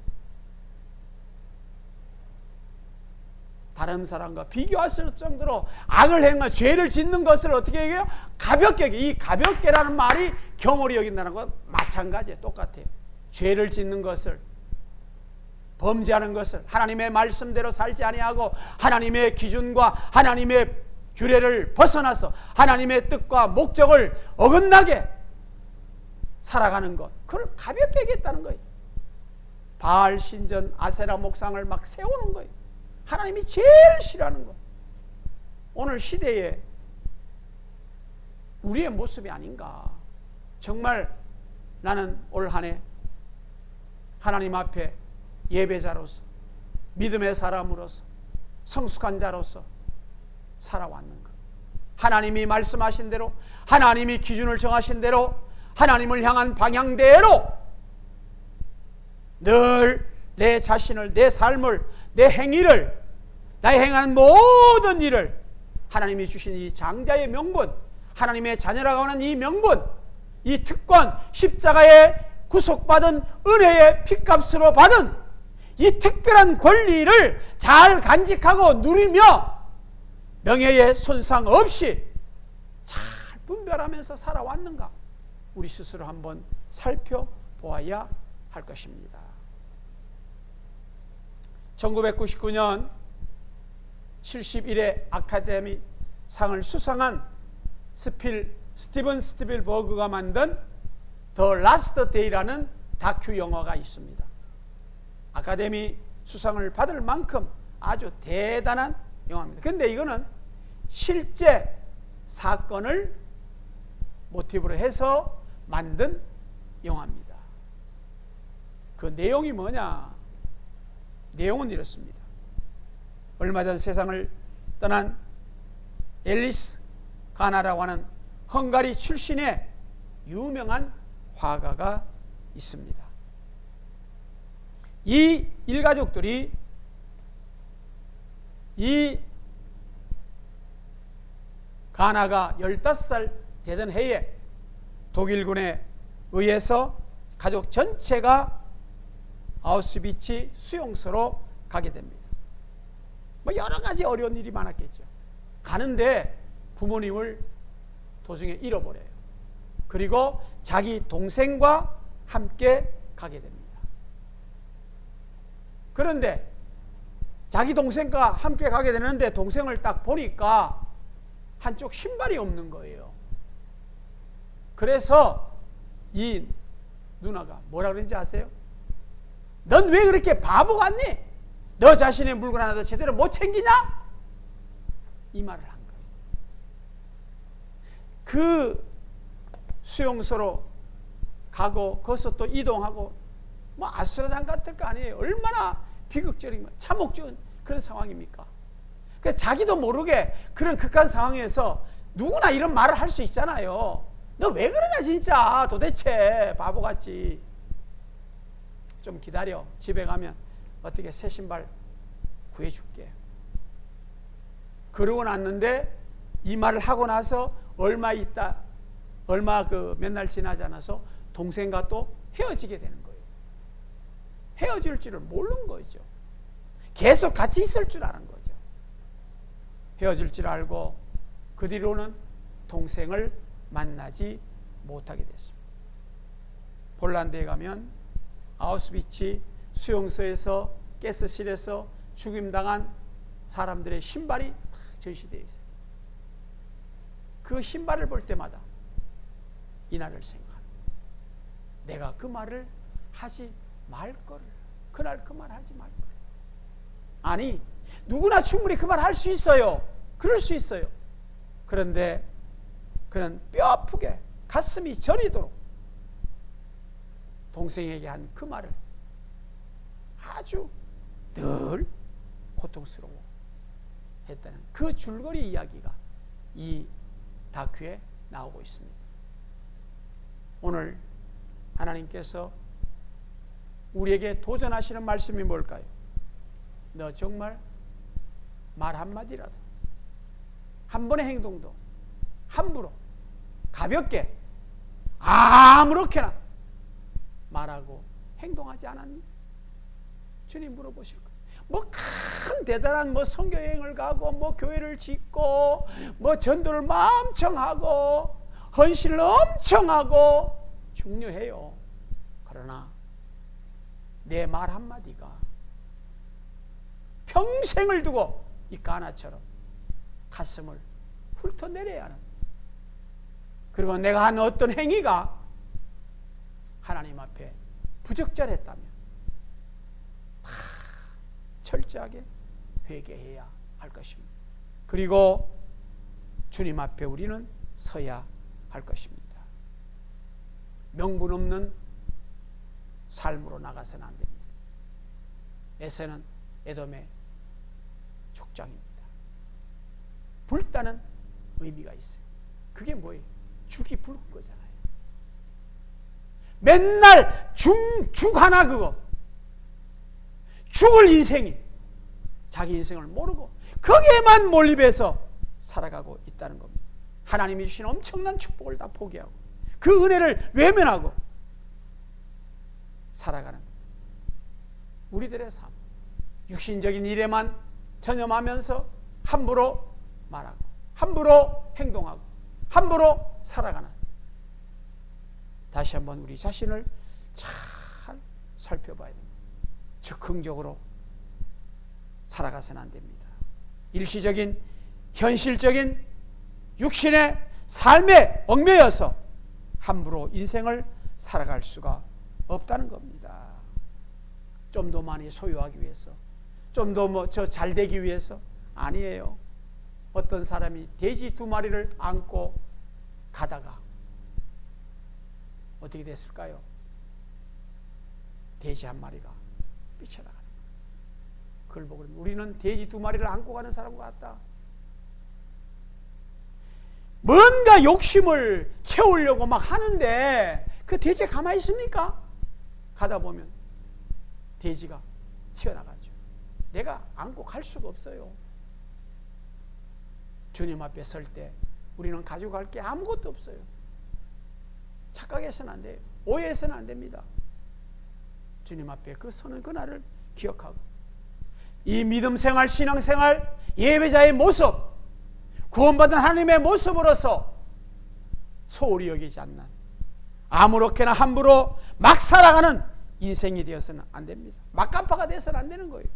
Speaker 1: 다른 사람과 비교할 정도로 악을 행하는, 죄를 짓는 것을 어떻게 여겨요? 가볍게 여겨. 이 가볍게라는 말이 경홀히 여긴다는 건 마찬가지예요. 똑같아요. 죄를 짓는 것을, 범죄하는 것을, 하나님의 말씀대로 살지 아니하고 하나님의 기준과 하나님의 규례를 벗어나서 하나님의 뜻과 목적을 어긋나게 살아가는 것, 그걸 가볍게 여겼다는 거예요. 바알 신전 아세라 목상을 막 세우는 거예요. 하나님이 제일 싫어하는 것. 오늘 시대에 우리의 모습이 아닌가. 정말 나는 올 한 해 하나님 앞에 예배자로서, 믿음의 사람으로서, 성숙한 자로서 살아왔는가. 하나님이 말씀하신 대로, 하나님이 기준을 정하신 대로, 하나님을 향한 방향대로 늘 내 자신을, 내 삶을, 내 행위를, 나의 행하는 모든 일을 하나님이 주신 이 장자의 명분, 하나님의 자녀라고 하는 이 명분, 이 특권, 십자가에 구속받은 은혜의 핏값으로 받은 이 특별한 권리를 잘 간직하고 누리며 명예의 손상 없이 잘 분별하면서 살아왔는가, 우리 스스로 한번 살펴보아야 할 것입니다. 1999년 71회 아카데미 상을 수상한 스티븐 스필버그가 만든 더 라스트 데이라는 다큐 영화가 있습니다. 아카데미 수상을 받을 만큼 아주 대단한 영화입니다. 근데 이거는 실제 사건을 모티브로 해서 만든 영화입니다. 그 내용이 뭐냐? 내용은 이렇습니다. 얼마 전 세상을 떠난 앨리스 가나라고 하는 헝가리 출신의 유명한 화가가 있습니다. 이 일가족들이 이 가나가 15살 되던 해에 독일군에 의해서 가족 전체가 아우슈비츠 수용소로 가게 됩니다. 뭐 여러 가지 어려운 일이 많았겠죠. 가는데 부모님을 도중에 잃어버려요. 그리고 자기 동생과 함께 가게 됩니다. 그런데 자기 동생과 함께 가게 되는데 동생을 딱 보니까 한쪽 신발이 없는 거예요. 그래서 이 누나가 뭐라 그런지 아세요? 넌 왜 그렇게 바보 같니? 너 자신의 물건 하나도 제대로 못 챙기냐? 이 말을 한 거예요. 그 수용소로 가고 거기서 또 이동하고 뭐 아수라장 같을 거 아니에요. 얼마나 비극적인, 참혹적인 그런 상황입니까? 그래서 자기도 모르게 그런 극한 상황에서 누구나 이런 말을 할 수 있잖아요. 너 왜 그러냐 진짜, 도대체 바보같이. 좀 기다려, 집에 가면 어떻게 새 신발 구해줄게. 그러고 났는데 이 말을 하고 나서 얼마 몇 날 지나지 않아서 동생과 또 헤어지게 되는 거예요. 헤어질 줄을 모르는 거죠. 계속 같이 있을 줄 아는 거죠. 헤어질 줄 알고 그 뒤로는 동생을 만나지 못하게 됐습니다. 폴란드에 가면 아우슈비츠 수용소에서 가스실에서 죽임당한 사람들의 신발이 다 전시되어 있어요. 그 신발을 볼 때마다 이날을 생각합니다. 내가 그 말을 하지 말 거를, 그날 그 말 하지 말 거를. 아니, 누구나 충분히 그 말 할 수 있어요. 그럴 수 있어요. 그런데 그는 뼈 아프게 가슴이 저리도록 동생에게 한 그 말을 아주 늘 고통스러워 했다는 그 줄거리 이야기가 이 다큐에 나오고 있습니다. 오늘 하나님께서 우리에게 도전하시는 말씀이 뭘까요? 너 정말 말 한마디라도, 한 번의 행동도 함부로 가볍게 아무렇게나 말하고 행동하지 않았니? 주님 물어보실 거예요. 뭐 큰 대단한 뭐 선교 여행을 가고 뭐 교회를 짓고 뭐 전도를 마음청 하고 헌신을 엄청 하고 중요해요. 그러나 내 말 한마디가 평생을 두고 이 가나처럼 가슴을 훑어내려야 하는, 그리고 내가 한 어떤 행위가 하나님 앞에 부적절했다면 다 철저하게 회개해야 할 것입니다. 그리고 주님 앞에 우리는 서야 할 것입니다. 명분 없는 삶으로 나가서는 안 됩니다. 에서는 에돔의 족장입니다. 붉다는 의미가 있어요. 그게 뭐예요? 죽이 붉은 거잖아요. 맨날 죽 하나 그거 죽을 인생이 자기 인생을 모르고 거기에만 몰입해서 살아가고 있다는 겁니다. 하나님이 주신 엄청난 축복을 다 포기하고 그 은혜를 외면하고 살아가는 우리들의 삶, 육신적인 일에만 전념하면서 함부로 말하고 함부로 행동하고 함부로 살아가는, 다시 한번 우리 자신을 잘 살펴봐야 됩니다. 즉흥적으로 살아가서는 안 됩니다. 일시적인 현실적인 육신의 삶에 얽매여서 함부로 인생을 살아갈 수가 없다는 겁니다. 좀 더 많이 소유하기 위해서, 좀 더 뭐 저 잘 되기 위해서 아니에요. 어떤 사람이 돼지 2마리를 안고 가다가 어떻게 됐을까요? 돼지 1마리가 삐쳐나가는 거예요. 그걸 보고 우리는 돼지 2마리를 안고 가는 사람과 같다. 뭔가 욕심을 채우려고 막 하는데 그 돼지가 가만히 있습니까? 가다 보면 돼지가 튀어나가죠. 내가 안고 갈 수가 없어요. 주님 앞에 설 때 우리는 가지고 갈 게 아무것도 없어요. 착각해서는 안 돼요. 오해해서는 안 됩니다. 주님 앞에 그 서는 그날을 기억하고 이 믿음 생활, 신앙 생활, 예배자의 모습, 구원받은 하나님의 모습으로서 소홀히 여기지 않는, 아무렇게나 함부로 막 살아가는 인생이 되어서는 안 됩니다. 막간파가 되어서는 안 되는 거예요.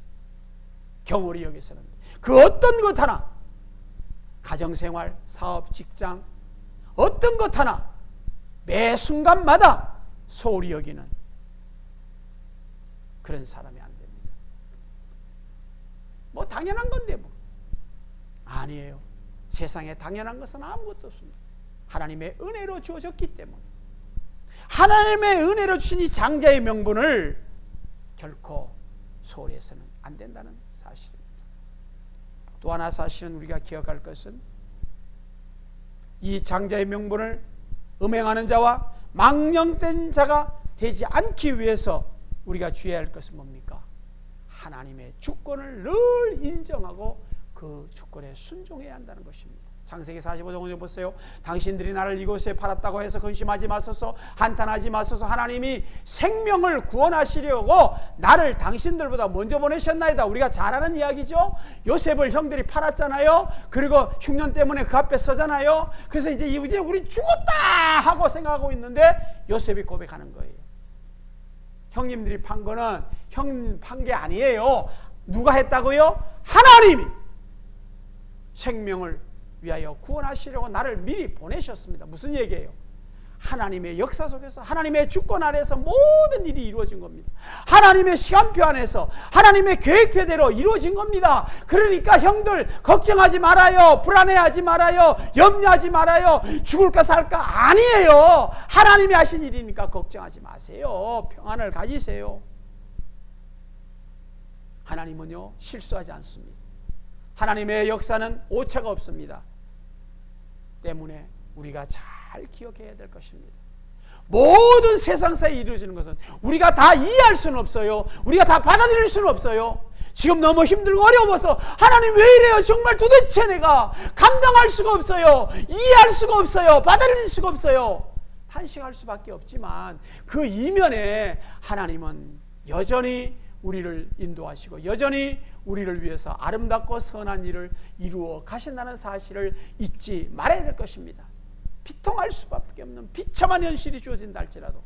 Speaker 1: 경홀히 여기서는 그 어떤 것 하나, 가정생활, 사업, 직장, 어떤 것 하나 매 순간마다 소홀히 여기는 그런 사람이 안 됩니다. 뭐 당연한 건데 뭐. 아니에요. 세상에 당연한 것은 아무것도 없습니다. 하나님의 은혜로 주어졌기 때문에 하나님의 은혜로 주신 이 장자의 명분을 결코 소홀히 해서는 안 된다는 사실입니다. 또 하나 사실은 우리가 기억할 것은 이 장자의 명분을 음행하는 자와 망령된 자가 되지 않기 위해서 우리가 주의해야 할 것은 뭡니까? 하나님의 주권을 늘 인정하고 그 주권에 순종해야 한다는 것입니다. 창세기 45장 보세요. 당신들이 나를 이곳에 팔았다고 해서 근심하지 마소서, 한탄하지 마소서. 하나님이 생명을 구원하시려고 나를 당신들보다 먼저 보내셨나이다. 우리가 잘 아는 이야기죠. 요셉을 형들이 팔았잖아요. 그리고 흉년 때문에 그 앞에 서잖아요. 그래서 이제 우리 죽었다 하고 생각하고 있는데 요셉이 고백하는 거예요. 형님들이 판 거는 형 판 게 아니에요. 누가 했다고요? 하나님이 생명을 위하여 구원하시려고 나를 미리 보내셨습니다. 무슨 얘기예요? 하나님의 역사 속에서 하나님의 주권 아래에서 모든 일이 이루어진 겁니다. 하나님의 시간표 안에서 하나님의 계획표대로 이루어진 겁니다. 그러니까 형들 걱정하지 말아요. 불안해하지 말아요. 염려하지 말아요. 죽을까 살까 아니에요. 하나님이 하신 일이니까 걱정하지 마세요. 평안을 가지세요. 하나님은요 실수하지 않습니다. 하나님의 역사는 오차가 없습니다. 때문에 우리가 잘 기억해야 될 것입니다. 모든 세상사에 이루어지는 것은 우리가 다 이해할 수는 없어요. 우리가 다 받아들일 수는 없어요. 지금 너무 힘들고 어려워서 하나님 왜 이래요? 정말 도대체 내가 감당할 수가 없어요. 이해할 수가 없어요. 받아들일 수가 없어요. 탄식할 수밖에 없지만 그 이면에 하나님은 여전히 우리를 인도하시고 여전히 우리를 위해서 아름답고 선한 일을 이루어 가신다는 사실을 잊지 말아야 될 것입니다. 비통할 수밖에 없는 비참한 현실이 주어진다 할지라도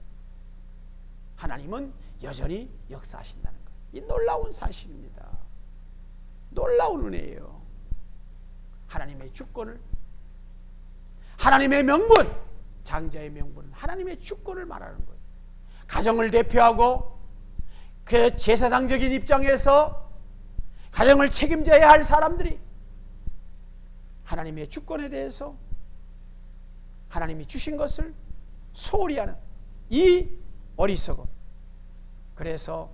Speaker 1: 하나님은 여전히 역사하신다는 것. 이 놀라운 사실입니다. 놀라운 은혜예요. 하나님의 주권을, 하나님의 명분, 장자의 명분은 하나님의 주권을 말하는 거예요. 가정을 대표하고 그 제사장적인 입장에서 가정을 책임져야 할 사람들이 하나님의 주권에 대해서 하나님이 주신 것을 소홀히 하는 이 어리석음. 그래서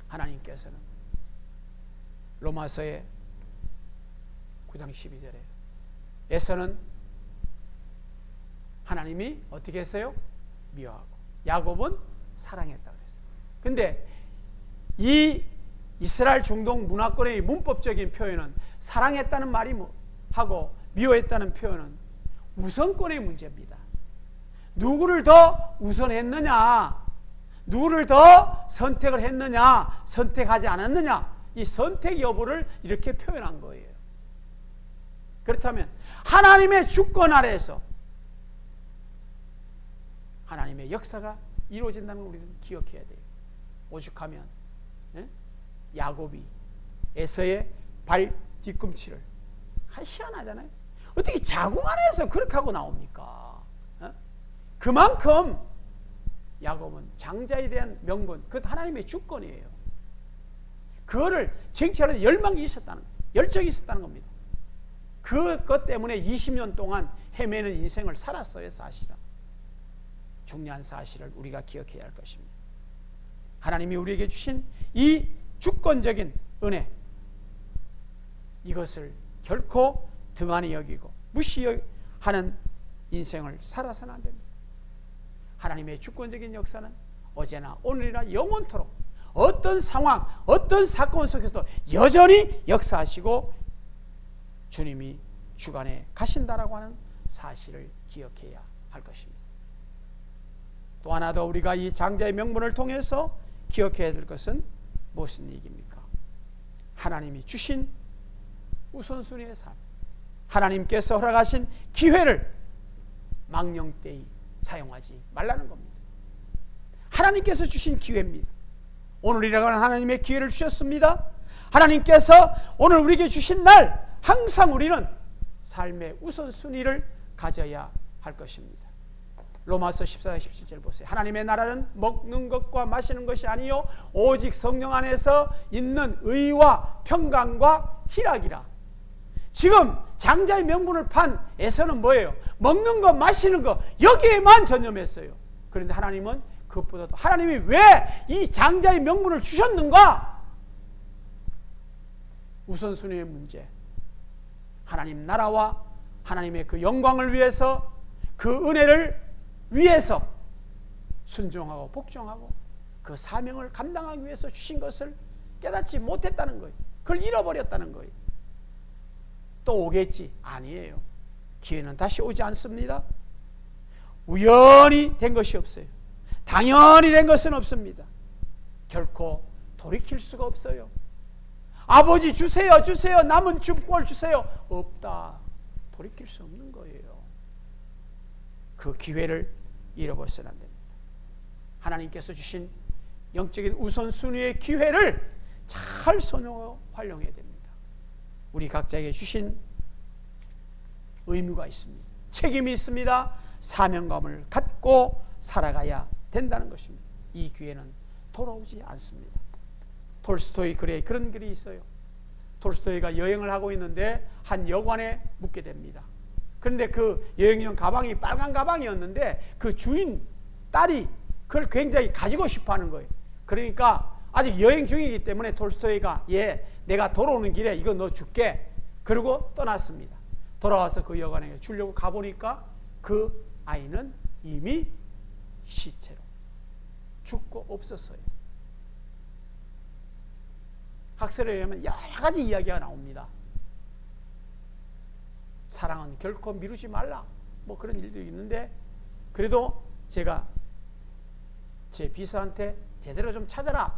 Speaker 1: 하나님께서는 로마서의 9장 12절에 에서는 하나님이 어떻게 했어요? 미워하고 야곱은 사랑했다 그랬어요. 근데 이 이스라엘 중동 문화권의 문법적인 표현은 사랑했다는 말이 하고 미워했다는 표현은 우선권의 문제입니다. 누구를 더 우선했느냐, 누구를 더 선택을 했느냐, 선택하지 않았느냐, 이 선택 여부를 이렇게 표현한 거예요. 그렇다면 하나님의 주권 아래에서 하나님의 역사가 이루어진다는 걸 우리는 기억해야 돼요. 오죽하면 야곱이 에서의 발 뒤꿈치를 희한하잖아요. 어떻게 자궁 안에서 그렇게 하고 나옵니까? 그만큼 야곱은 장자에 대한 명분, 그것 하나님의 주권이에요. 그거를 쟁취하는 열망이 있었다는 거예요. 열정이 있었다는 겁니다. 그것 때문에 20년 동안 헤매는 인생을 살았어요. 사실은 중요한 사실을 우리가 기억해야 할 것입니다. 하나님이 우리에게 주신 이 주권적인 은혜, 이것을 결코 등한히 여기고 무시하는 인생을 살아서는 안 됩니다. 하나님의 주권적인 역사는 어제나 오늘이나 영원토록 어떤 상황, 어떤 사건 속에서도 여전히 역사하시고 주님이 주관해 가신다라고 하는 사실을 기억해야 할 것입니다. 또 하나 더 우리가 이 장자의 명분을 통해서 기억해야 될 것은 무슨 얘기입니까? 하나님이 주신 우선순위의 삶, 하나님께서 허락하신 기회를 망령되이 사용하지 말라는 겁니다. 하나님께서 주신 기회입니다. 오늘이라고 하는 하나님의 기회를 주셨습니다. 하나님께서 오늘 우리에게 주신 날 항상 우리는 삶의 우선순위를 가져야 할 것입니다. 로마서 14장 17절 보세요. 하나님의 나라는 먹는 것과 마시는 것이 아니요 오직 성령 안에서 있는 의와 평강과 희락이라. 지금 장자의 명분을 판 에서는 뭐예요? 먹는 것, 마시는 것, 여기에만 전념했어요. 그런데 하나님은 그것보다도 하나님이 왜 이 장자의 명분을 주셨는가? 우선순위의 문제, 하나님 나라와 하나님의 그 영광을 위해서, 그 은혜를 위해서 순종하고 복종하고 그 사명을 감당하기 위해서 주신 것을 깨닫지 못했다는 거예요. 그걸 잃어버렸다는 거예요. 또 오겠지? 아니에요. 기회는 다시 오지 않습니다. 우연히 된 것이 없어요. 당연히 된 것은 없습니다. 결코 돌이킬 수가 없어요. 아버지 주세요, 주세요, 남은 축복을 주세요. 없다. 돌이킬 수 없는 거예요. 그 기회를 잃어버려서는 안 됩니다. 하나님께서 주신 영적인 우선순위의 기회를 잘 선용하고 활용해야 됩니다. 우리 각자에게 주신 의무가 있습니다. 책임이 있습니다. 사명감을 갖고 살아가야 된다는 것입니다. 이 기회는 돌아오지 않습니다. 톨스토이 글에 그런 글이 있어요. 톨스토이가 여행을 하고 있는데 한 여관에 묵게 됩니다. 그런데 그 여행용 가방이 빨간 가방이었는데 그 주인 딸이 그걸 굉장히 가지고 싶어 하는 거예요. 그러니까 아직 여행 중이기 때문에 톨스토이가 내가 돌아오는 길에 이거 너 줄게. 그리고 떠났습니다. 돌아와서 그 여관에 주려고 가보니까 그 아이는 이미 시체로 죽고 없었어요. 학설에 의하면 여러 가지 이야기가 나옵니다. 사랑은 결코 미루지 말라, 뭐 그런 일도 있는데, 그래도 제가 제 비서한테 제대로 좀 찾아라,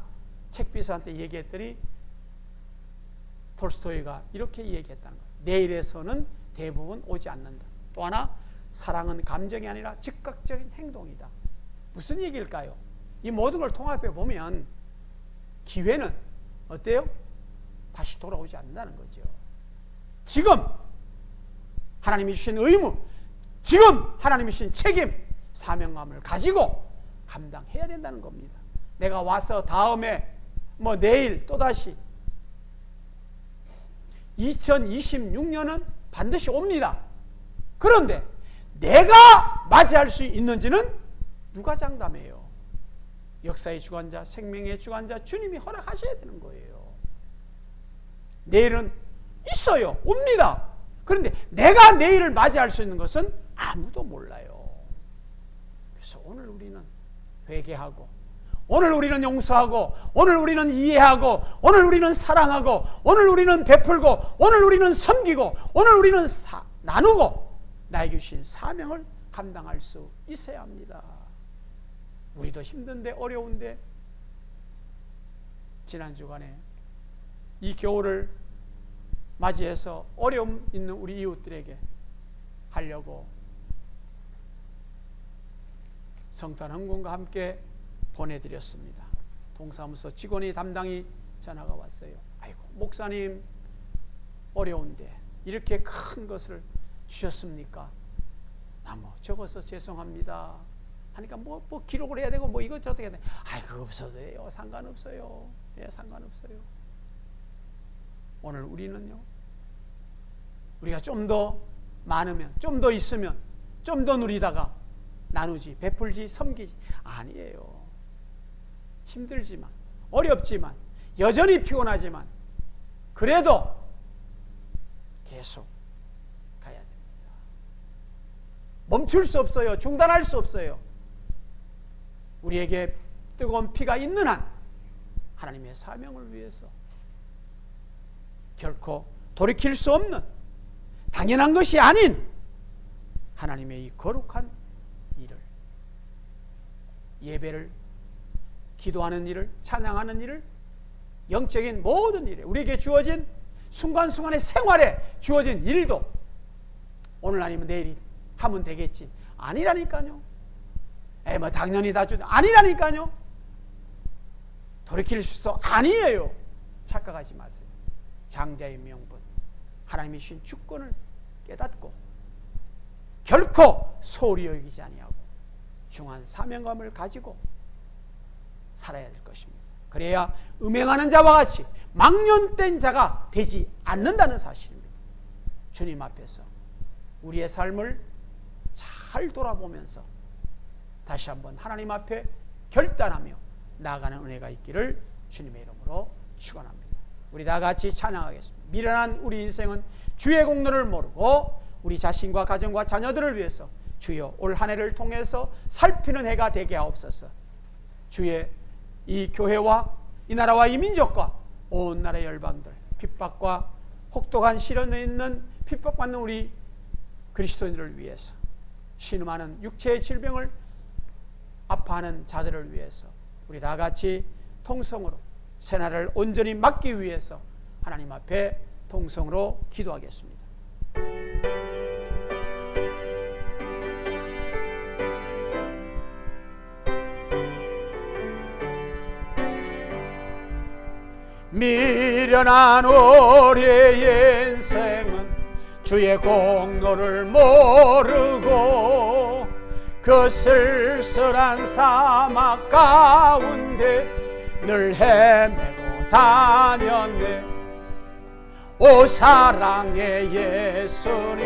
Speaker 1: 책 비서한테 얘기했더니 톨스토이가 이렇게 얘기했다는 거예요. 내일에서는 대부분 오지 않는다. 또 하나, 사랑은 감정이 아니라 즉각적인 행동이다. 무슨 얘기일까요? 이 모든 걸 통합해 보면 기회는 어때요? 다시 돌아오지 않는다는 거죠. 지금 하나님이 주신 의무, 지금 하나님이 주신 책임, 사명감을 가지고 감당해야 된다는 겁니다. 내가 와서 다음에 뭐 내일 또다시 2026년은 반드시 옵니다. 그런데 내가 맞이할 수 있는지는 누가 장담해요? 역사의 주관자, 생명의 주관자 주님이 허락하셔야 되는 거예요. 내일은 있어요. 옵니다. 그런데 내가 내일을 맞이할 수 있는 것은 아무도 몰라요. 그래서 오늘 우리는 회개하고, 오늘 우리는 용서하고, 오늘 우리는 이해하고, 오늘 우리는 사랑하고, 오늘 우리는 베풀고, 오늘 우리는 섬기고, 오늘 우리는 나누고 나에게 주신 사명을 감당할 수 있어야 합니다. 우리도 힘든데, 어려운데, 지난 주간에 이 겨울을 맞이해서 어려움 있는 우리 이웃들에게 하려고 성탄 헌금과 함께 보내드렸습니다. 동사무소 직원이 담당이 전화가 왔어요. 아이고, 목사님 어려운데 이렇게 큰 것을 주셨습니까? 나 뭐 적어서 죄송합니다 하니까 뭐 기록을 해야 되고 뭐 이거 어떻게 해야 돼? 아이, 그거 없어도 돼요. 상관없어요. 예, 상관없어요. 오늘 우리는요, 우리가 좀 더 많으면, 좀 더 있으면, 좀 더 누리다가 나누지, 베풀지, 섬기지. 아니에요. 힘들지만, 어렵지만, 여전히 피곤하지만, 그래도 계속 가야 됩니다. 멈출 수 없어요. 중단할 수 없어요. 우리에게 뜨거운 피가 있는 한 하나님의 사명을 위해서 결코 돌이킬 수 없는, 당연한 것이 아닌 하나님의 이 거룩한 일을, 예배를, 기도하는 일을, 찬양하는 일을, 영적인 모든 일에, 우리에게 주어진 순간순간의 생활에 주어진 일도 오늘 아니면 내일이 하면 되겠지. 아니라니까요. 뭐 당연히 다 주는, 아니라니까요. 돌이킬 수 아니에요. 착각하지 마세요. 장자의 명분, 하나님이 주신 주권을 깨닫고 결코 소홀히 여기지 아니하고 중한 사명감을 가지고 살아야 될 것입니다. 그래야 음행하는 자와 같이 망령된 자가 되지 않는다는 사실입니다. 주님 앞에서 우리의 삶을 잘 돌아보면서 다시 한번 하나님 앞에 결단하며 나아가는 은혜가 있기를 주님의 이름으로 축원합니다. 우리 다 같이 찬양하겠습니다. 미련한 우리 인생은 주의 공로를 모르고 우리 자신과 가정과 자녀들을 위해서 주여 올 한 해를 통해서 살피는 해가 되게 하옵소서. 주의 이 교회와 이 나라와 이 민족과 온 나라의 열방들, 핍박과 혹독한 시련에 있는 핍박받는 우리 그리스도인들을 위해서, 신음하는 육체의 질병을 아파하는 자들을 위해서 우리 다 같이 통성으로 새날을 온전히 맞기 위해서 하나님 앞에 통성으로 기도하겠습니다. 미련한 우리의 인생은 주의 공로를 모르고 그 쓸쓸한 사막 가운데 늘 헤매고 다녔네. 오 사랑의 예수님,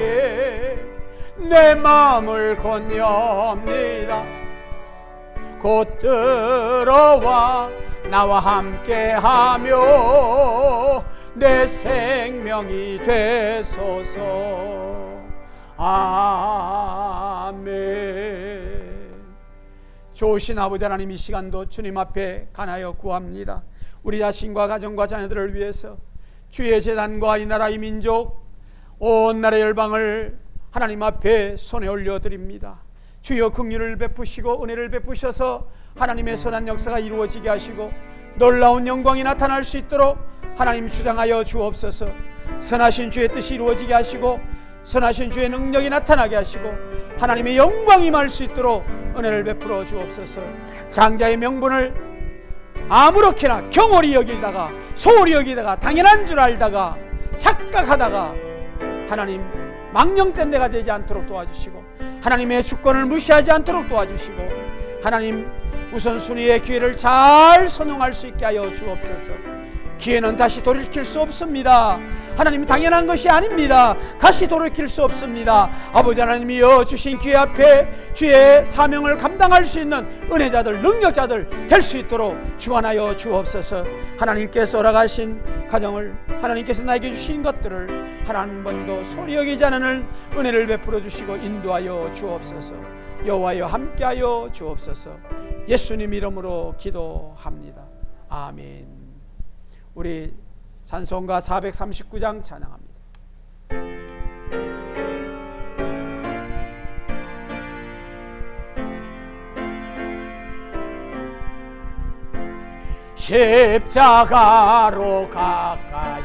Speaker 1: 내 마음을 건넵니다. 곧 들어와 나와 함께하며 내 생명이 되소서. 아멘. 좋으신 아버지 하나님, 이 시간도 주님 앞에 간하여 구합니다. 우리 자신과 가정과 자녀들을 위해서 주의 재단과 이 나라 이 민족 온 나라 열방을 하나님 앞에 손에 올려드립니다. 주여 긍휼을 베푸시고 은혜를 베푸셔서 하나님의 선한 역사가 이루어지게 하시고 놀라운 영광이 나타날 수 있도록 하나님 주장하여 주옵소서. 선하신 주의 뜻이 이루어지게 하시고 선하신 주의 능력이 나타나게 하시고 하나님의 영광이 임할 수 있도록 은혜를 베풀어 주옵소서. 장자의 명분을 아무렇게나 경홀히 여기다가 소홀히 여기다가 당연한 줄 알다가 착각하다가 하나님 망령된 데가 되지 않도록 도와주시고 하나님의 주권을 무시하지 않도록 도와주시고 하나님 우선순위의 기회를 잘 선용할 수 있게 하여 주옵소서. 기회는 다시 돌이킬 수 없습니다. 하나님 당연한 것이 아닙니다. 다시 돌이킬 수 없습니다. 아버지 하나님이여 주신 기회 앞에 주의 사명을 감당할 수 있는 은혜자들 능력자들 될 수 있도록 주관하여 주옵소서. 하나님께서 허락하신 가정을 하나님께서 나에게 주신 것들을 한 번도 소리 여기지 않는 은혜를 베풀어 주시고 인도하여 주옵소서. 여호와여 함께하여 주옵소서. 예수님 이름으로 기도합니다. 아멘. 우리 찬송가 439장 찬양합니다. 십자가로 가까이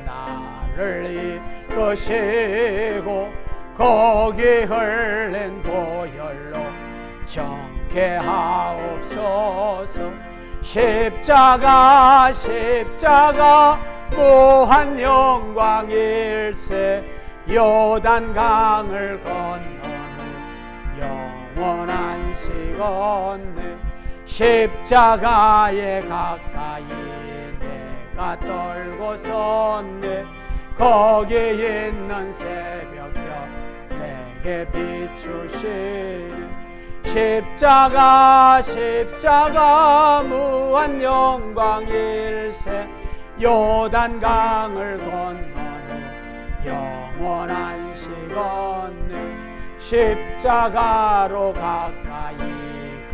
Speaker 1: 나를 이끄시고 거기 흘린 보혈로 정케하옵소서. 십자가 십자가 무한 영광일세 요단강을 건너는 영원한 시건네 십자가에 가까이 내가 떨고 섰네 거기 있는 새벽별 내게 비추시네 십자가 십자가 무한 영광일세 요단강을 건너는 영원한 시건네 십자가로 가까이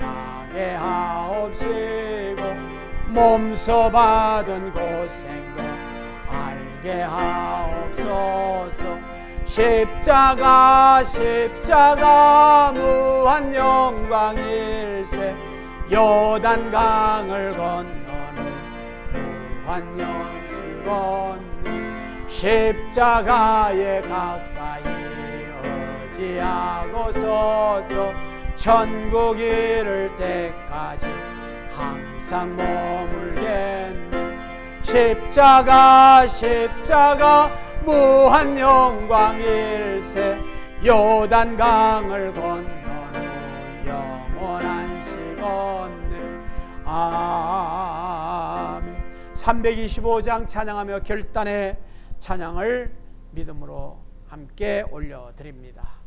Speaker 1: 가게 하옵시고 몸소 받은 고생도 알게 하옵소서. 십자가 십자가 무한 영광일세 요단강을 건너는 무한 영시건네 십자가에 가까이 의지하고 서서 천국 이를 때까지 항상 머물겠네 십자가 십자가 무한 영광일세 요단강을 건너는 영원한 시건네 아멘. 325장 찬양하며 결단의 찬양을 믿음으로 함께 올려드립니다.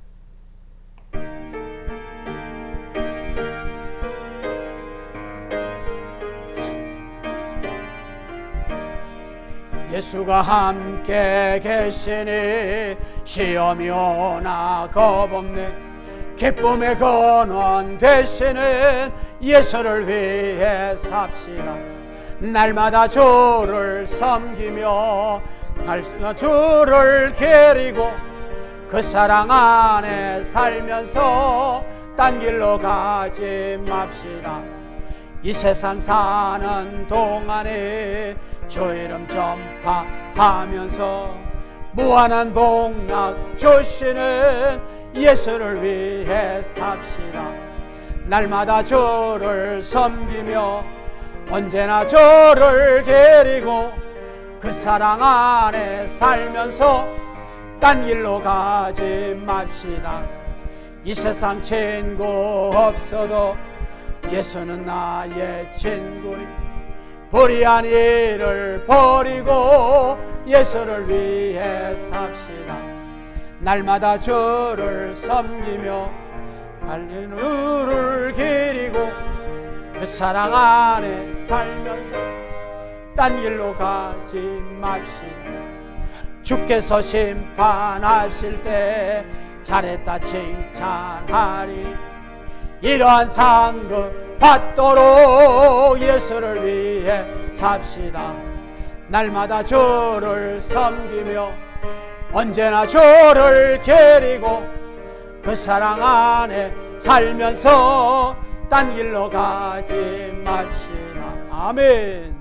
Speaker 1: 예수가 함께 계시니 시험이 오나 겁없네 기쁨의 근원 되시는 예수를 위해 삽시다. 날마다 주를 섬기며 날마다 주를 기리고 그 사랑 안에 살면서 딴 길로 가지 맙시다. 이 세상 사는 동안에 주 이름 전파하면서 무한한 복락 주시는 예수를 위해 삽시다. 날마다 주를 섬기며 언제나 주를 기리고 그 사랑 안에 살면서 딴 길로 가지 맙시다. 이 세상 친구 없어도 예수는 나의 친구니 불의한 일을 버리고 예수를 위해 삽시다. 날마다 주를 섬기며 달리는 우를 기리고 그 사랑 안에 살면서 딴 길로 가지 맙시다. 주께서 심판하실 때 잘했다 칭찬하리니 이러한 상급 받도록 예수를 위해 삽시다. 날마다 주를 섬기며 언제나 주를 기리고 그 사랑 안에 살면서 딴 길로 가지 맙시다. 아멘.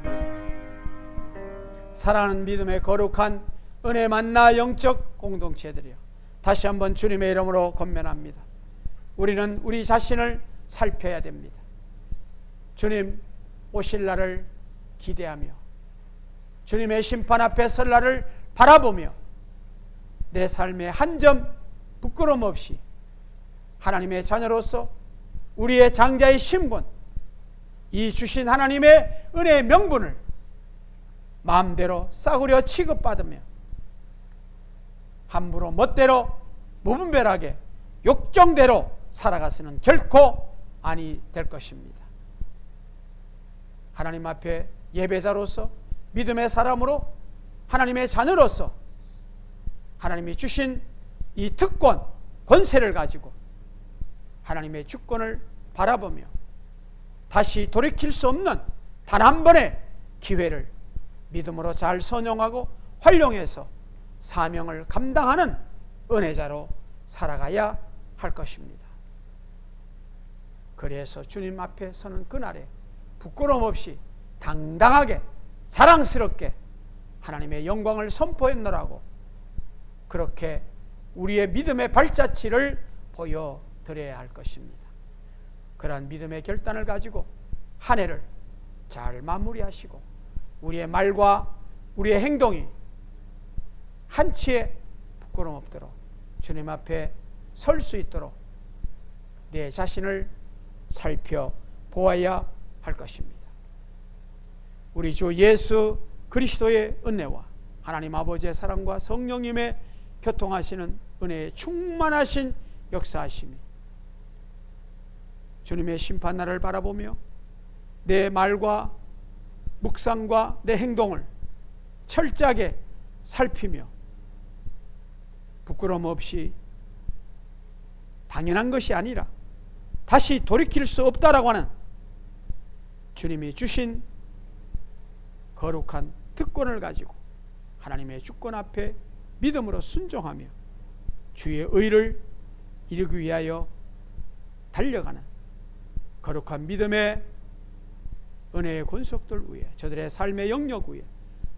Speaker 1: 사랑하는 믿음의 거룩한 은혜 만나 영적 공동체들이여, 다시 한번 주님의 이름으로 권면합니다. 우리는 우리 자신을 살펴야 됩니다. 주님 오실 날을 기대하며 주님의 심판 앞에 설 날을 바라보며 내 삶의 한 점 부끄럼 없이 하나님의 자녀로서 우리의 장자의 신분, 이 주신 하나님의 은혜의 명분을 마음대로 싸구려 취급받으며 함부로 멋대로 무분별하게 욕정대로 살아가서는 결코 아니 될 것입니다. 하나님 앞에 예배자로서 믿음의 사람으로 하나님의 자녀로서 하나님이 주신 이 특권, 권세를 가지고 하나님의 주권을 바라보며 다시 돌이킬 수 없는 단 한 번의 기회를 믿음으로 잘 선용하고 활용해서 사명을 감당하는 은혜자로 살아가야 할 것입니다. 그래서 주님 앞에 서는 그날에 부끄러움 없이 당당하게 자랑스럽게 하나님의 영광을 선포했노라고 그렇게 우리의 믿음의 발자취를 보여드려야 할 것입니다. 그러한 믿음의 결단을 가지고 한 해를 잘 마무리하시고 우리의 말과 우리의 행동이 한치의 부끄러움 없도록 주님 앞에 설 수 있도록 내 자신을 살펴보아야 할 것입니다. 우리 주 예수 그리스도의 은혜와 하나님 아버지의 사랑과 성령님의 교통하시는 은혜에 충만하신 역사하심이 주님의 심판날을 바라보며 내 말과 묵상과 내 행동을 철저하게 살피며 부끄러움 없이 당연한 것이 아니라 다시 돌이킬 수 없다라고 하는 주님이 주신 거룩한 특권을 가지고 하나님의 주권 앞에 믿음으로 순종하며 주의 의를 이루기 위하여 달려가는 거룩한 믿음의 은혜의 권속들 위에, 저들의 삶의 영역 위에,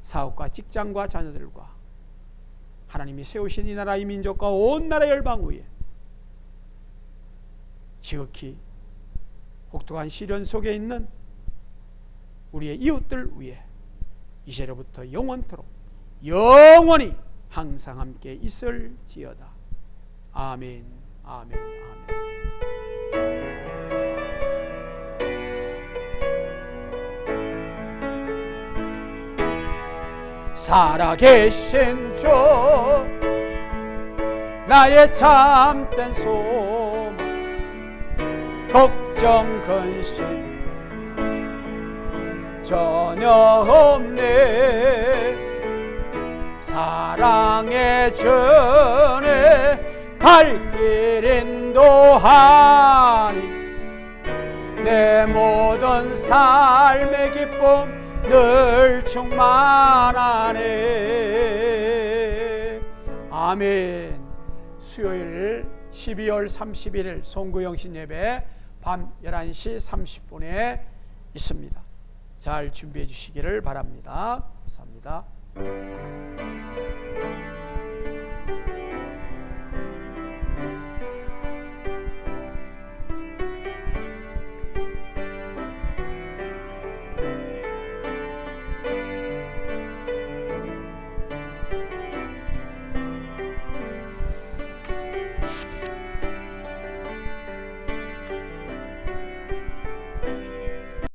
Speaker 1: 사업과 직장과 자녀들과 하나님이 세우신 이 나라 이 민족과 온 나라 열방 위에 지극히 혹독한 시련 속에 있는 우리의 이웃들 위에 이제로부터 영원토록 영원히 항상 함께 있을지어다. 아멘, 아멘, 아멘. 살아계신 주 나의 참된 소망 걱정 근심 전혀 없네. 사랑의 주네 갈 길 인도하니 내 모든 삶의 기쁨 늘 충만하네. 아멘. 수요일 12월 31일 송구영신 예배 밤 11시 30분에 있습니다. 잘 준비해 주시기를 바랍니다. 감사합니다.